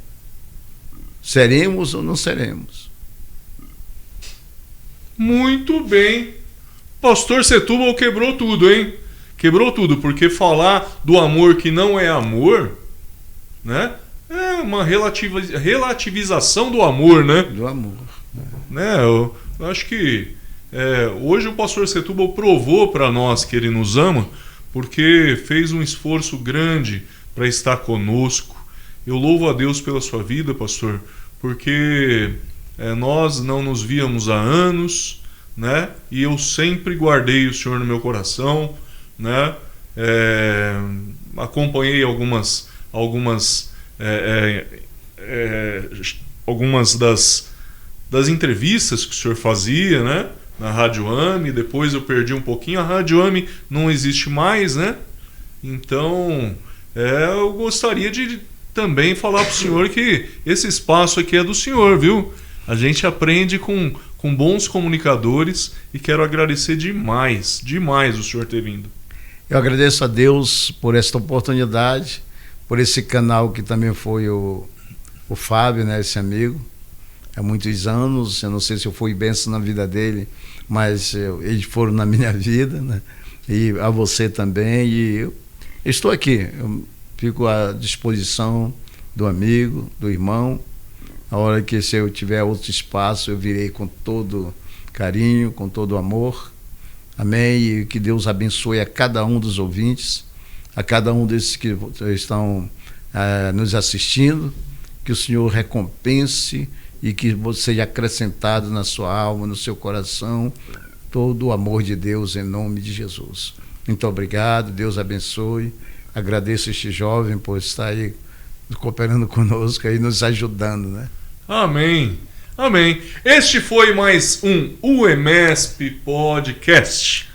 Seremos ou não seremos? Muito bem. Pastor Setúbal quebrou tudo, hein? Quebrou tudo, porque falar do amor que não é amor, né? É uma relativização do amor, né? Do amor. Né? Eu acho que hoje o pastor Setúbal provou para nós que ele nos ama, porque fez um esforço grande para estar conosco. Eu louvo a Deus pela sua vida, pastor, porque nós não nos víamos há anos, né? E eu sempre guardei o Senhor no meu coração, né? Acompanhei algumas das entrevistas que o senhor fazia, né? Na Rádio AME. Depois eu perdi um pouquinho. A Rádio AME não existe mais, né? Então eu gostaria de também falar para o senhor que esse espaço aqui é do senhor, viu? A gente aprende com bons comunicadores e quero agradecer demais o senhor ter vindo. Eu agradeço a Deus por esta oportunidade, por esse canal que também foi o Fábio, né, esse amigo, há muitos anos. Eu não sei se eu fui bênção na vida dele, mas eles foram na minha vida, né? E a você também. E eu estou aqui, eu fico à disposição do amigo, do irmão. A hora que, se eu tiver outro espaço, eu virei com todo carinho, com todo amor. Amém? E que Deus abençoe a cada um dos ouvintes, a cada um desses que estão nos assistindo, que o Senhor recompense e que seja acrescentado na sua alma, no seu coração, todo o amor de Deus em nome de Jesus. Muito obrigado, Deus abençoe. Agradeço este jovem por estar aí cooperando conosco e nos ajudando, né? Amém. Amém. Este foi mais um UEMESP Podcast.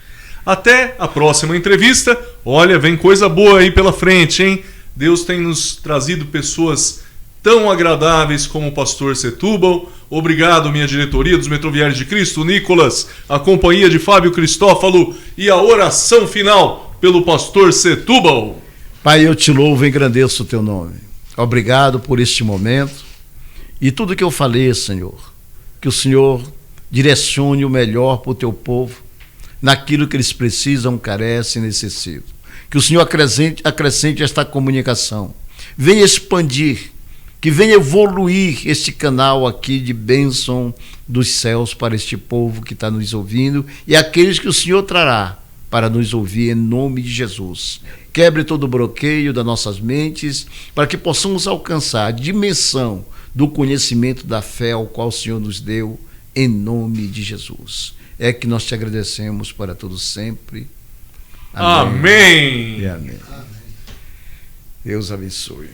Até a próxima entrevista. Olha, vem coisa boa aí pela frente, hein? Deus tem nos trazido pessoas tão agradáveis como o pastor Setúbal. Obrigado, minha diretoria dos Metroviários de Cristo, Nicolas, a companhia de Fábio Cristófalo e a oração final pelo pastor Setúbal. Pai, eu te louvo e engrandeço o teu nome. Obrigado por este momento. E tudo que eu falei, Senhor, que o Senhor direcione o melhor para o teu povo, naquilo que eles precisam, carecem e necessitam. Que o Senhor acrescente esta comunicação. Venha expandir, que venha evoluir este canal aqui de bênção dos céus para este povo que está nos ouvindo e aqueles que o Senhor trará para nos ouvir em nome de Jesus. Quebre todo o bloqueio das nossas mentes para que possamos alcançar a dimensão do conhecimento da fé ao qual o Senhor nos deu, em nome de Jesus. É que nós te agradecemos para tudo sempre. Amém. E amém. Deus abençoe.